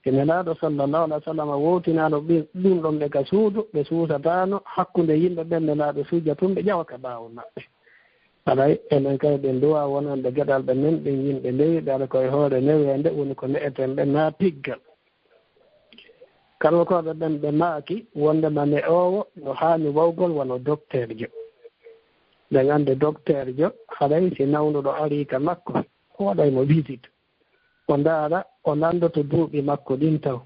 si nelaaɗo sallllahu alah wa sallam wowtinaano ɗum ɗon ɓe ka suudu ɓe suusataano hakkunde yimɓe ɓen nelaaɗo sujja tun ɓe ƴewa ka ɓaawo maɓɓe aɗay enen kay ɓen duwa wonande geɗalɓe men ɓen yimɓe newi ɓe aɗa koye hoore neweende woni ko ne'eten ɓe naa piggal kamɓe koɓe ɓen ɓe maaki wondema ne owo no haani wawgol wono docteur jo ɓen annde docteur jo haɗay si nawnuɗo arii ka makko o waɗaymo visite o ndaara o nandoto duuɓi makko ɗin taw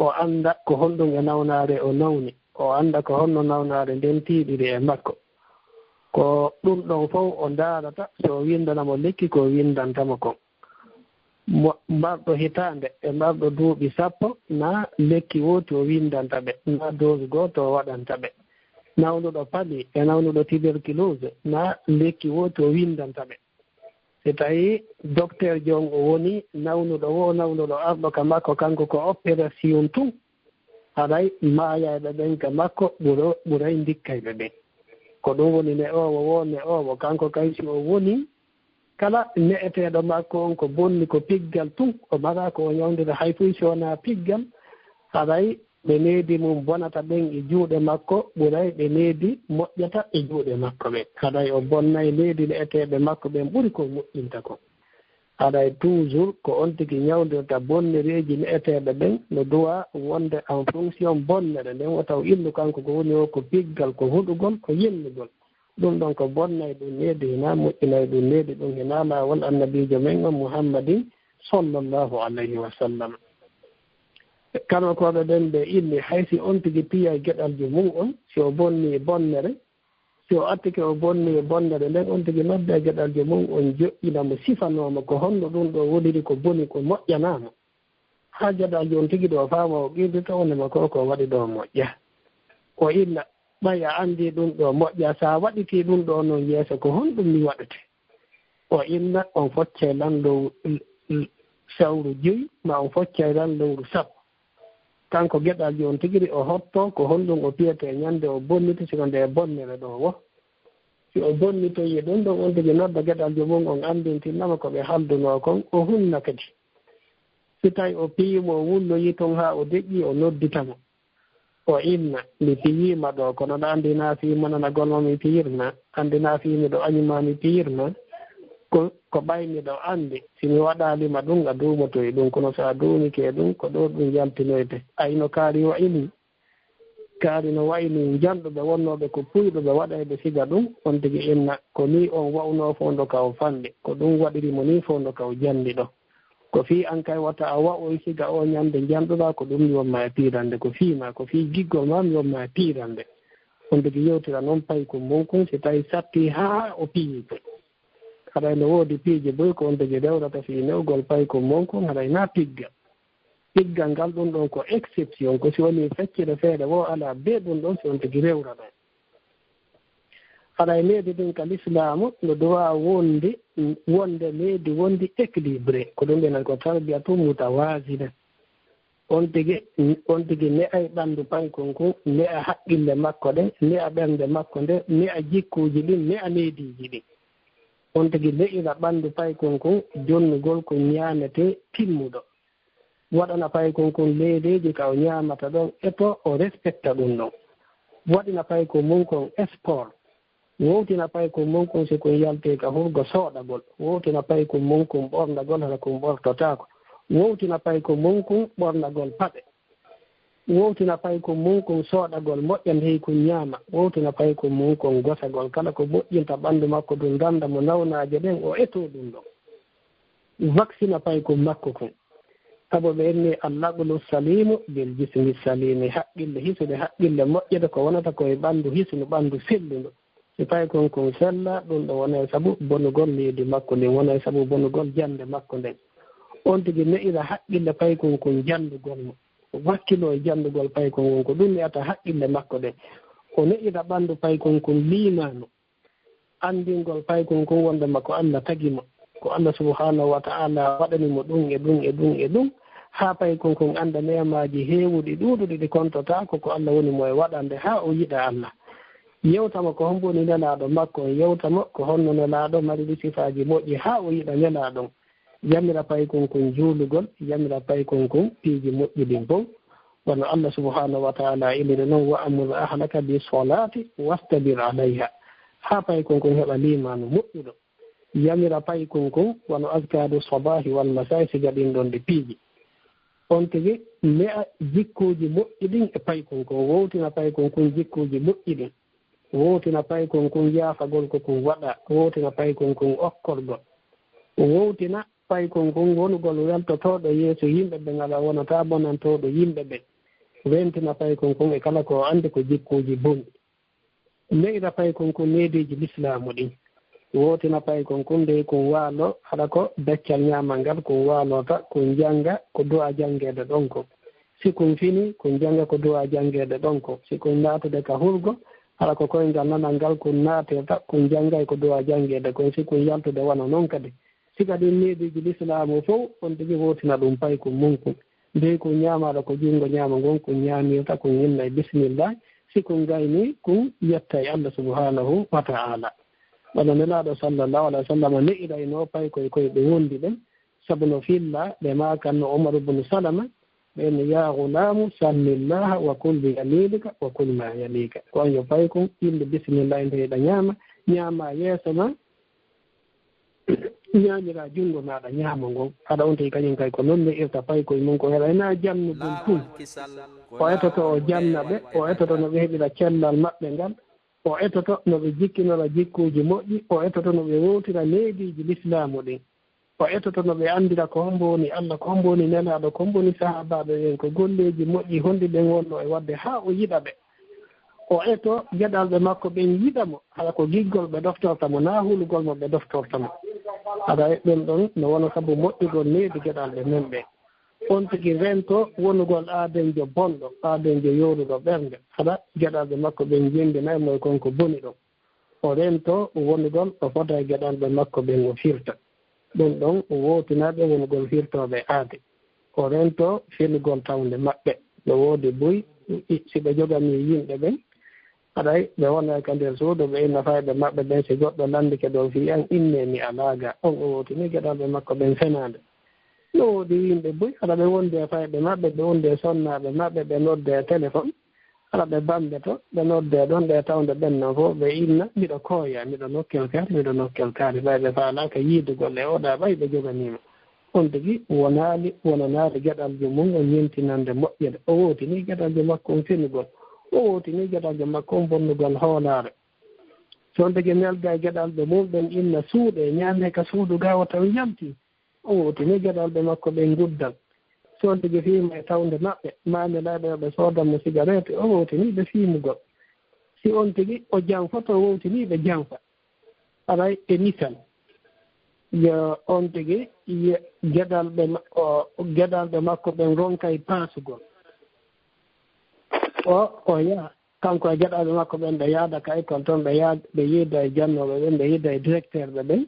o annda ko honɗum e nawnaare o nawni o annda ko honno nawnaare nden tiiɗiri e makko ko ɗum ɗon fof o ndaarata so o windanamo lekki ko windantamo kon mbarɗo hitaande e mbarɗo duuɓi sappo na lekki wooti o windanta ɓe na dose gooto o waɗanta ɓe nawnuɗo pali e nawnuɗo tuberculose na lekki wooti o windanta ɓe si tawii docteur jon o woni nawnuɗo wo nawnuɗo arɗo ka makko kanko ko opération tun haɗay maayayɓe ɓen ka makko ɓuray ndikkayɓe ɓen ko ɗum woni ne owo kanko kaysi o woni kala ne'eteeɗo makko on ko bonni ko piggal tun o maga ko o ñawdira hay fuy si wonaa piggal haray ɓe needi mum bonata ɓen e juuɗe makko ɓuray ɓe needi moƴƴata e juuɗe makko ɓen haɗay o bonnay needi ne'eteeɓe makko ɓen ɓuri ko moƴƴinta ko haɗay toujours ko on tigi ñawdirta bonnereeji ne'eteeɓe ɓen no duwa wonde en fonction bonnere nden o taw illu kanko ko woni o ko piggal ko huɗugol ko yellugol ɗum ɗon ko bonnay ɗum needi hina moƴƴinay ɗum needi ɗum hina laawol annabiijo men on muhammadin sallllahu alayhi wa sallam kano koɓe ɗen ɓe inni haysi on tigi piya geɗalji mum on si o bonni bonnere si o attike o bonni bonnere nden on tigi nodde e geɗalji mum on joƴƴinamo sifanoma ko honno ɗum ɗo woniri ko boni ko moƴƴanama ha geɗalji on tigi ɗo faama o qirdita onema ko waɗi ɗo moƴƴa o inna ɓay a anndi ɗum ɗo moƴƴa so a waɗiti ɗum ɗo noon yeeso ko honɗum mi waɗete o inna on foccay lan dow sawru joyi ma on foccay lan lewru sappo kanko geɗalji on tigiri o hotto ko honɗum o piyete ñande o bonniti siko nde bonnere ɗo wo si o bonnitoyi ɗum ɗon on tigi nodda geɗalji mum on anndintinnama ko ɓe halduno kon o hunna kadi si tawi o piyimo o wulloyi toon ha o deƴƴi o nodditamo o inna mi piyima ɗo kono ɗo anndina fima nanagolma mi piyirma anndina fimi ɗo añuma mi piyirma ko ɓaymiɗo anndi simi waɗalima ɗum a duumotoye ɗum kono so a duumike ɗum ko ɗo ɗum yaltinoyte ayno kaari wayni kaari no wayni janɗuɓe wonnoɓe ko puyɗuɓe waɗayɓe siga ɗum on tigi inna ko ni on wawno fondo ka o fanɗe ko ɗum waɗirimo ni fondo ka o janndi ɗo ko fii an kay wata a wa'oy siga o ñande janɗuɗa ko ɗum mi wonma e piirande ko fiima ko fii giggol ma mi wonma e piirande on tigi yewtira noon payi ko monkun si tawi satti haa o piyipe haɗay no woodi piiji boy ko on tigi rewrata fii newgol payi ko monkun haɗay na piggal ngal ɗum ɗon ko exception ko si woni feccire feere wo ala be ɗum ɗon si on tigi rewrata haɗay needi ɗin ka l'islamu no dowa wonde needi wondi équilibré ko ɗum ɓenan ko tarbiya tum mutawasina on tigi ne ay ɓanndu paykon kon ne a haqqille makko ɗen ne a ɓernde makko nde ne a jikkuuji ɗin ne a neediiji ɗin on tigi le'ira ɓanndu paykon kon jonnugol ko ñaamete timmuɗo waɗana paykon kon leedeeji ka o ñaamata ɗon eto o respecta ɗum ɗon waɗina paykon mum kon sport wowtina paykon mum kon si kon yalte ka hurgo sooɗagol wowtina paykon mum kon ɓornagol hala kon ɓortotaako wowtina paykon mum kon ɓornagol paɗe wowtina paykon mum kon sooɗagol moƴƴan hey kon ñaama wowtina paykon mum kon gosagol kala ko moƴƴinta ɓanndu makko ɗum gannda mo nawnaaje ɗen o eto ɗum ɗon vaccina paykon makko kon sabo ɓe enni allaqulu salimu bil jismi salimi haqqille hisude haqqille moƴƴede ko wonata koye ɓanndu hisnu ɓanndu sellundu si paykon kon sella ɗum ɗo wona e sabu bonugol leydi makko ndin wona e sabu bonugol jannde makko nden on tigi ne'ira haqqille paykon kon janndugol mo wakkilo e janndugol paykon kon ko ɗum ne'ata haqqille makko ɗen o ne'ira ɓanndu paykon kon liimano anndingol paykon kon wondema ko Allah tagi mo ko Allah subhanahu wa ta'ala waɗanimo ɗum e ɗum haa paykon kon annda nemaji heewuɗi ɗuuɗuɗi ɗi kontotako ko Allah woni mo e waɗande haa o yiɗa Allah yewtama ko homboni nelaaɗo makko on yewtama ko honno nelaaɗo mariɗi sifaaji moƴƴi haa o yiɗa nelaaɗon yamira paykon kon juulugol yamira paykon kon piiji moƴƴi ɗin fof wono Allah subhanahu wa ta'ala ilire noon wa amur ahlaka bi solati wastabir alayha haa paykon kon heɓa limanu moƴƴuɗo yamira paykon kon wono askadu sabahi wal masai siga ɗin ɗon ɗi piiji on tigi ne'a jikkuuji moƴƴi ɗin e paykon kon wowtina paykon kon jikkuuji moƴƴi ɗin wowtina paykon kon yaafagol ko kon waɗa wowtina paykon kon okkorgol wowtina paykon kon wonugol weltotoɗo yeeso yimɓe ɓe ngala wonata bonantoɗo yimɓe ɓe wentina paykon kon e kala ko andi ko jikkuuji bonɗi ne'ira paykon kon neediji l'islamu ɗin wowtina paykon kon nde kon waalo haɗa ko daccal ñaamal ngal kon waalota kon jannga ko du'a janngede ɗon ko si kon fini kon jannga ko du'a janngede ɗon ko si kon naatude ka hurgo haɗa ko koyngal nanal ngal kon naateta kon janngay ko du'a janngede kon si kon yaltude wona noon kadi si kadi neediji l'islamu fof on tigi wowtina ɗum paykon mum kon nde kon ñaamaɗo ko junngo ñaama ngon kon ñaamirta kon inna e bisimillah sikun gayni kun yetta e Allah subhanahu wa ta'ala wala nelaɗo sallallahu alaihi wa sallam ne'ira e no pay koye ɓe wondi ɓen sabu no filla ɓe makanno Umar ibn Salama ɓen ya gulamu sallillaha wa kul bi yamilika wa kul ma yalika ko on yo pay kon yimɓe bisimillah ndeeɗa ñaama yeeso ma ñaamira junngo maaɗa ñaama ngon aɗa on tawi kañum kay ko noon ne'irta pay koye mum ko heɗa ena jannu ɗum tun o etoto o janna ɓe o etoto no ɓe heɓira cellal maɓɓe ngal o etoto no ɓe jikkinora jikkuuji moƴƴi o etoto no ɓe wowtira leediiji l'islamu ɗin o etoto no ɓe anndira ko hombo woni Allah ko hombo woni nelaaɗo ko hombo woni sahabaɓe ɓen ko golleeji moƴƴi honndi ɓen wonno e wadde haa o yiɗa ɓe o eto geɗalɓe makko ɓen yiɗa mo hala ko giggol ɓe doftorta mo naa hulugol mo ɓe doftorta mo aɗa ɓen ɗon no wona sabu moƴƴugol needi geɗalɓe men ɓen on tigi rento wonugol aadenjo bonɗo aadenjo yoruɗo ɓernde haɗa geɗalɓe makko ɓen jendinayi moye konko boni ɗon o rento wonugol o fota e geɗalɓe makko ɓen o firta ɗum ɗon o wowtinaɓe wonugol firtoɓe aade o rento firgol tawde maɓɓe ɓe woodi buy si ɓe jogani yimɓe ɓen aɗay ɓe wona ka nder suudu ɓe inna fayɓe maɓɓe ɓen si goɗɗo landike ɗo fi an inne mi alaaga on o wowtini geɗalɓe makko ɓen fenade no woodi yimɓe buy haɗa ɓe wondi e fayɓe maɓɓe ɓe wondi e sonnaɓe maɓɓe ɓe nodde e téléphone haɗa ɓe bamɓe to ɓe nodde ɗon ɗe tawde ɓenno fof ɓe inna miɗo kooya miɗo nokkel kaari ɓayɓe faalaka yiidugol e oɗa ɓay ɓe joganima on tigi wonanaali geɗaljo mum o ñentinande moƴƴere o wowtini geɗaljo makko on fenugol o wowtini geɗaljo makko on bonnugol hoolaare so on tigi nelga e geɗalɓe mum ɓen inna suuɗe ñaande ka suudu gawa taw yalti o wowtini geɗalɓe makko ɓen guddal so on tigi fiima e tawde maɓɓe maamilaɓe ɓe soodanmo cigarette o wowtini ɓe fiimugol si on tigi o janfoto o wowtini ɓe janfa aray e misal yo on tigi geɗalɓe makko ɓen ronka e paasugol o yaha kanko e geɗalɓe makko ɓen ɓe yaada ka école toon ɓe yiida e jannoɓe ɓen ɓe yiida e directeur ɓe ɓen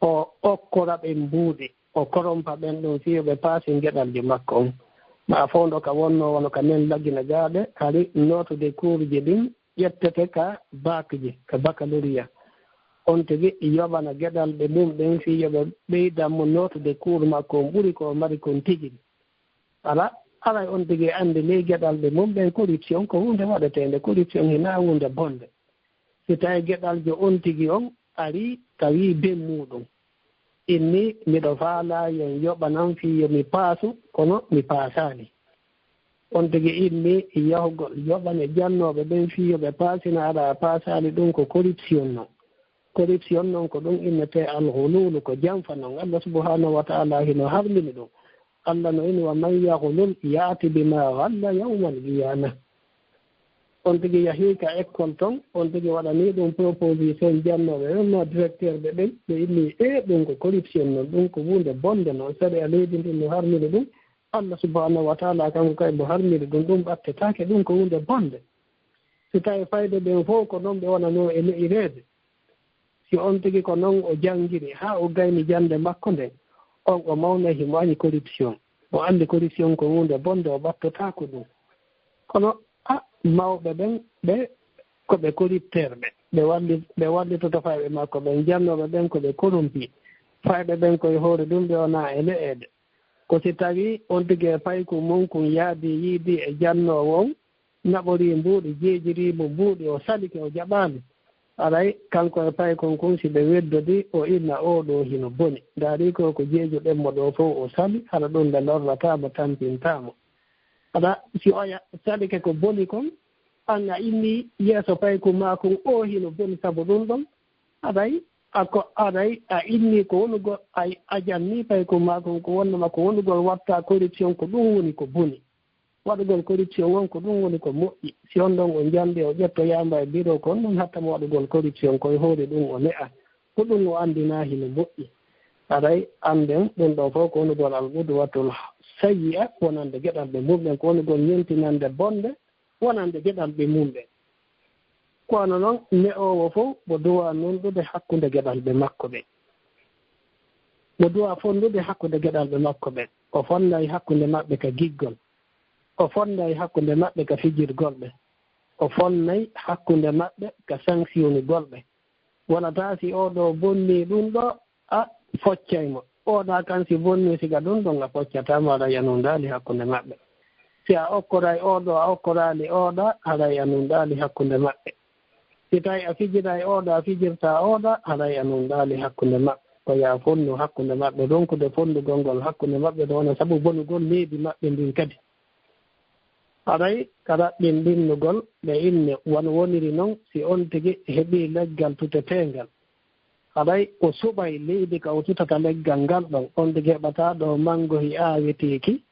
o okkora ɓen mbuuɗi o korompa ɓen ɗum fiyoɓe paasi geɗalji makko on ma fowndo ka wonno wono ka nen laggina gaaɓe hari notude cours ji ɗin ƴettete ka bakji ka baccalauréat on tigi yoɓana geɗalɓe mum ɓen fiyoɓe ɓeydanmo notude cours makko on ɓuri ko mari kon tigiri alay on tigi anndi ni geɗalɓe mum ɓen corruption ko hunde waɗetende corruption hina hunde bonde si tawi geɗaljo on tigi on ari tawi ben muɗum inni miɗo faala yen yoɓanan fiyo mi paasu kono mi paasani on tigi inni yahugol yoɓane jannoɓe ɓen fiyoɓe paasina aɗa paasani ɗum ko corruption noon ko ɗum innete alhululu ko janfa noon Allah subhanahu wa ta'ala hino harmini ɗum Allah no ini wa man yahlul yaati bima ghalla yawmal qiyamah on tigi yahii ka école toon on tigi waɗani ɗum proposition jannoɓe no directeur ɓe ɓen ɓe inni ɗum ko corruption noon ɗum ko hunde bonde noon saɗi a leydi ndin no harmini ɗum Allah subhanahu wa ta'ala kanko kay mo harmini ɗum ɓattetake ɗum ko hunde bonde si tawi fayde ɓen fof ko noon ɓe wonano e ne'ireede si on tigi ko noon o janngiri haa o gayni jannde makko nden on o mawna himo añi corruption o anndi corruption ko hunde bonde o ɓattotako ɗum kono mawɓe ɓen ɓe koɓe corrupteur ɓe wallitoto fayɓe makko ɓen jannoɓe ɓen koɓe corrompi fayɓe ɓen koye hoore ɗum ɓe wona e le'eede ko si tawi on tigi e payku mum kum yaadi yiidi e jannowo on naɓori mbuuɗi jeejirimo mbuuɗi o salike o jaɓaani aray kanko e pay kon kon si ɓe weddodi o inna oɗo hino boni ndaari ko jeejuɗenmo ɗo fof o sali haɗa ɗum nde lorratamo tampintamo aɗa si oya salike ko boni kon an a inni yeeso payku ma kon o hino boni sabu ɗum ɗon aɗay a inni ko wonugol a janni payku ma kon ko wonnoma ko wonugol watta corruption ko ɗum woni ko boni waɗugol corruption on ko ɗum woni ko moƴƴi si on ɗon o jandi o ƴettoyamba e bureau ko on ɗum hattamo waɗugol corruption koye hoore ɗum o ne'a ko ɗum o andina hino moƴƴi aɗay anden ɗum ɗo fof ko wonugol alqudwatul sayyi'a wonande geɗalɓe mumɓen ko wonugol ñentinande bonde wonande geɗalɓe mumɓen kono noon ne'owo fof mo duwa nonɗude hakkude geɗalɓe makko ɓen mo duwa fondude hakkude geɗalɓe makko ɓen o fonnay hakkude maɓɓe ka giggol o fonnay hakkude maɓɓe ka fijirgol ɓe o fonnay hakkunde maɓɓe ka sanction golɓe wona ta si oɗo bonni ɗum ɗo a foccaymo oɗa kan si bonni siga ɗum ɗon a foccatama aɗa yanundali hakkunde maɓɓe si a okkoray oɗo a okkorali oɗa aɗa yanundali hakkunde maɓɓe si tawi a fijiray oɗo a fijirta oɗa aɗa yanundali hakkunde maɓɓe ko ya fonnu hakkunde maɓɓe ronkude fondugol ngol hakkunde maɓɓe ɗo wona saabu bonugol leydi maɓɓe ndin kadi aɗay ka raɓɓin ɗinnugol ɓe inne won woniri noon si on tigi heɓi leggal tutetengal aɗay o suɓay leydi ka o tutata leggal ngal ɗon on tigi heɓata ɗo mango hi awitiki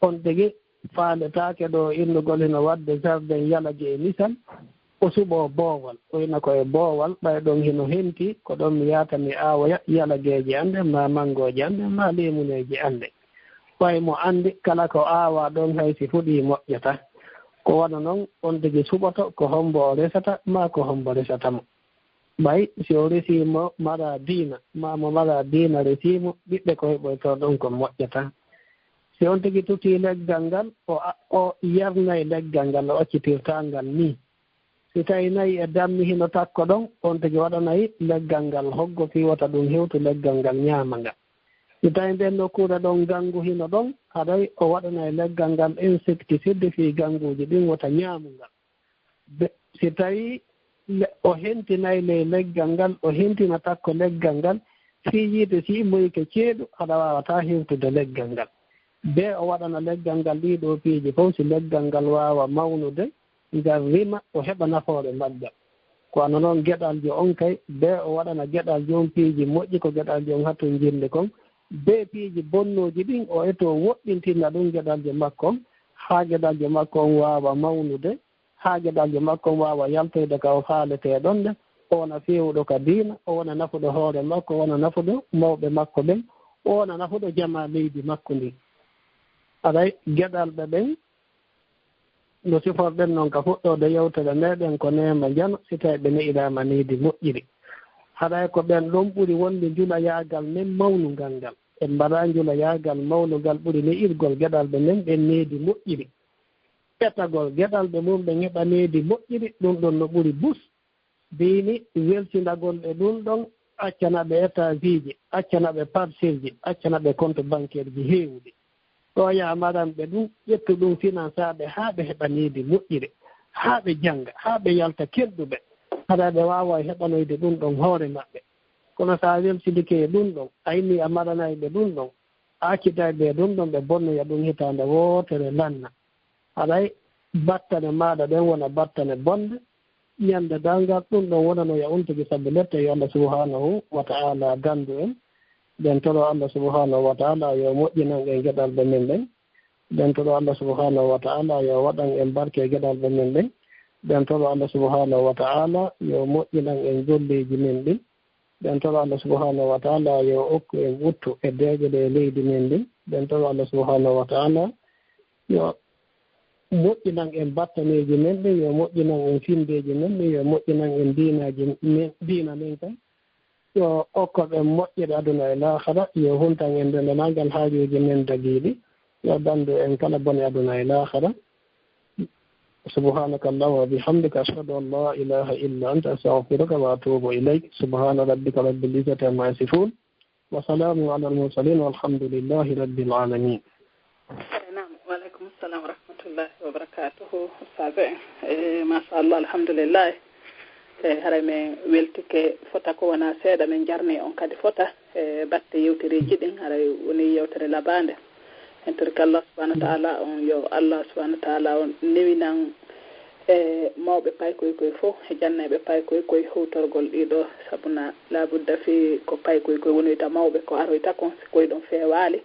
on tigi faaletake ɗo innugol hino wadde jardin yalaji e misal o suɓo boowal o ina koye boowal ɓay ɗon hino henti ko ɗon mi yata mi awoya yalageji ande ma mangoji ande ma lemuneji ande ɓay mo andi kala ko awa ɗon haysi fuɗi moƴƴata ko waɗa noon on tigi suɓoto ko hombo o resata ma ko hombo resatamo ɓay si o resimo mara diina ma mo mara diina resimo ɓiɓɓe ko heɓoyto ɗon ko moƴƴata si on tigi tuti leggal ngal o yarnay leggal ngal o accitirta ngal ni si tawi nayi e dammi hino takko ɗon on tigi waɗanayi leggal ngal hoggo fiwata ɗum hewtu leggal ngal ñaama ngal si tawi nden nokkure ɗon gangu hino ɗon haɗay o waɗanayi leggal ngal insecticide fi ganguji ɗin wota ñaamu ngal si tawi o hentinayi ley leggal ngal o hentina takko leggal ngal fi yiide si immoyike ceeɗu haɗa wawata hewtude leggal ngal be o waɗana leggal ngal ɗiɗo piiji fof si leggal ngal wawa mawnude ngal rima o heɓa nafoore maggal ko ano noon geɗalji on kay be o waɗana geɗalji on piiji moƴƴi ko geɗalji on hatton jinde kon be piiji bonnoji ɗin o eto woɗɗintinna ɗum geɗalji makko on haa geɗalji makko on wawa mawnude haa geɗalji makko on wawa yaltoyde ka o faalete ɗon nde o wona fewuɗo ka diina o wona nafuɗo hoore makko o wona nafuɗo mawɓe makko ɓen o wona nafuɗo jama leydi makko ndi aɗay geɗalɓe ɓen no siforɗen noon ka fuɗɗode yewtere meɗen ko nema jano si tawi ɓe neɗirama neydi moƴƴiri haɗay ko ɓen ɗon ɓuri wonde jula yaagal men mawnugal ngal en mbaɗa jula yaagal mawnugal ɓuri neɗirgol geɗalɓe men ɓen neydi moƴƴiri ɓetagol geɗalɓe mum ɓe heɓa neydi moƴƴiri ɗum ɗon no ɓuri bus mbimi weltinagol ɓe ɗum ɗon accanaɓe étage ji accanaɓe parcelle ji accanaɓe compte bancaire ji heewɗi ɗo yamaranɓe ɗum ƴettu ɗum finançaɓe haa ɓe heɓa neydi moƴƴire haa ɓe jannga haa ɓe yalta kedduɓe haɗa ɓe wawa heɓanoyde ɗum ɗon hoore maɓɓe kono sa welsidike e ɗum ɗon a inni a maranayɓe ɗum ɗon a accitayɓe ɗum ɗon ɓe bonnoya ɗum hitande wootere lanna haɗay battane maɗa ɗen wona battane bonde ñande dalngal ɗum ɗon wonanoya on tigi sabu lette yo Allah subhanahu wa ta'ala gandu en ɓen toro Allah subhanahu wa ta'ala yo moƴƴinan en geɗalɓe men ɓen ɓen toro Allah subhanahu wa ta'ala yo waɗan en barke geɗalɓe men ɓen ɓen toro Allah subhanahu wa ta'ala yo moƴƴinan en golleji men ɗin ɓen toro Allah subhanahu wa ta'ala yo okku en wuttu e deeƴede e leydi men ɗin ɓen toro Allah subhanahu wa ta'ala yo moƴƴinan en battaneji men ɗin yo moƴƴinan en findeji men ɗin yo moƴƴinan en diinaji men diina men kam yo okkoɓe moƴƴere aduna e lahara yo huntan en ndendenagal haajuji men dagiɗi yo dandu en kala bone aduna e lahara subhanaka allahumma wa bihamdika ashhadu an la ilaha illa anta astaghfiruka wa atubu ilayk subhana rabbika rabbil izzati amma yasifun wa salamun ala al mursalin walhamdulillahi rabbil alamin. Wa alaikum assalam wa rahmatullahi wa barakatuhu. Ustaz mashallah alhamdulillah haray men weltike fota ko wona seeɗa men jarni on kadi fota batte yewtereji ɗin haray woni yewtere labande en torki Allah subhanahu wa ta'ala on yo Allah subhanahu wa ta'ala on newinan mawɓe paykoye koye fof e jannaɓe paykoye koye hewtorgol ɗiɗo sabuna labudda fi ko paykoye koye wonoyta mawɓe ko aroyta kon koye ɗon feewali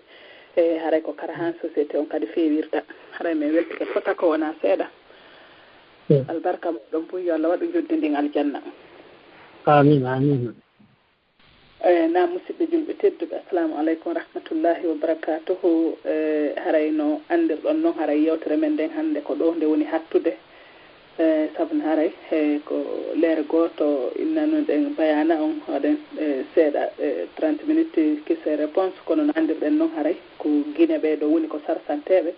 haray ko kara han société on kadi feewirta haray men weltike fota ko wona seeɗa albarka ɗon fof yo Allah waɗu joddi ndin aljanna amin amin na musidɓe julɓe tedduɓe assalamu aleykum wa rahmatullahi wa barakatuhu haray no andirɗon noon haray yewtere men nden hannde ko ɗo nde woni hattude sabu haray ko leere gooto innanuɗen bayana on waɗen seeɗa 30 minutes question réponse kono no andirɗen noon haray ko Guiné ɓe ɗo woni ko sarsanteɓe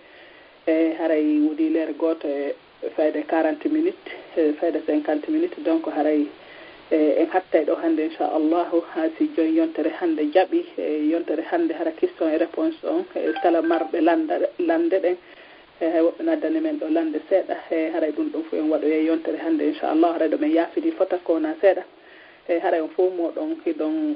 haray woodi leere gooto e fayde 40 minutes fayda 50 minutes donc haray en hattay ɗo hannde inchallahu haa si joni yontere hannde jaɓi yontere hannde hara question et réponse on kala marɓe lande ɗen hay woɓɓe naddani men ɗo lande seeɗa haray ɗum ɗum fof en waɗoye yontere hannde inchallahu haray ɗo men yaafidi fota kona seeɗa haray on fof moɗon hiɗon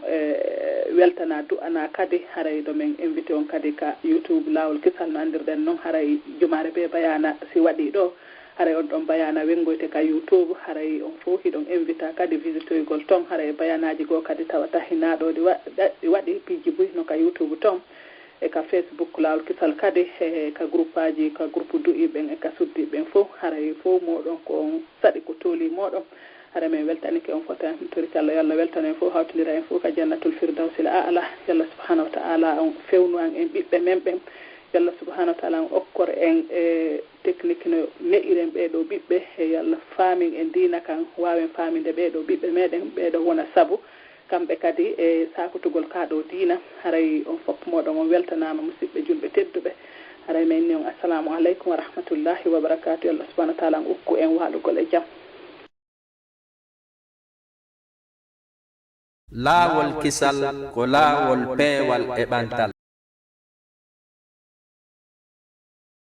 weltana du'ana kadi haray ɗo men invité on kadi ka youtube laawol kisal no andirɗen noon haray jumare be bayana si waɗi ɗo haray on ɗon bayana wengoyte ka youtube haray on fof hiɗon invita kadi visitoygol ton haray bayanaji goo kadi tawata hinaɗo ɗi waɗi piiji buy no ka youtube ton e ka facebook laawol kisal kadi ka groupe aji ka groupe du'iɓen e ka suddiɓen fof haray fof moɗon ko on saɗi ko tooli moɗon haray min weltanike on fota toriki Allah yallah weltana en fof hawtodira en fof ka jannatul firdawsil a'la yallah subhanahu wa ta'ala on fewnu an en ɓiɓɓe men ɓen yallah subhanahu wa ta'ala on okkor en technique no ne'iren ɓeeɗo ɓiɓɓe e yallah faamin en diina kan wawen faaminde ɓeeɗo ɓiɓɓe meɗen ɓeeɗo wona sabu kamɓe kadi e sakotugol kaɗo diina haray on fopp moɗon on weltanama musidɓe julɓe tedduɓe haray min ni on assalamu aleykum wa rahmatullahi wa barakatuh yallah subhanahu wa ta'ala on ukku en walugol e jaam laawol kisal ko laawol peewal e ɓantal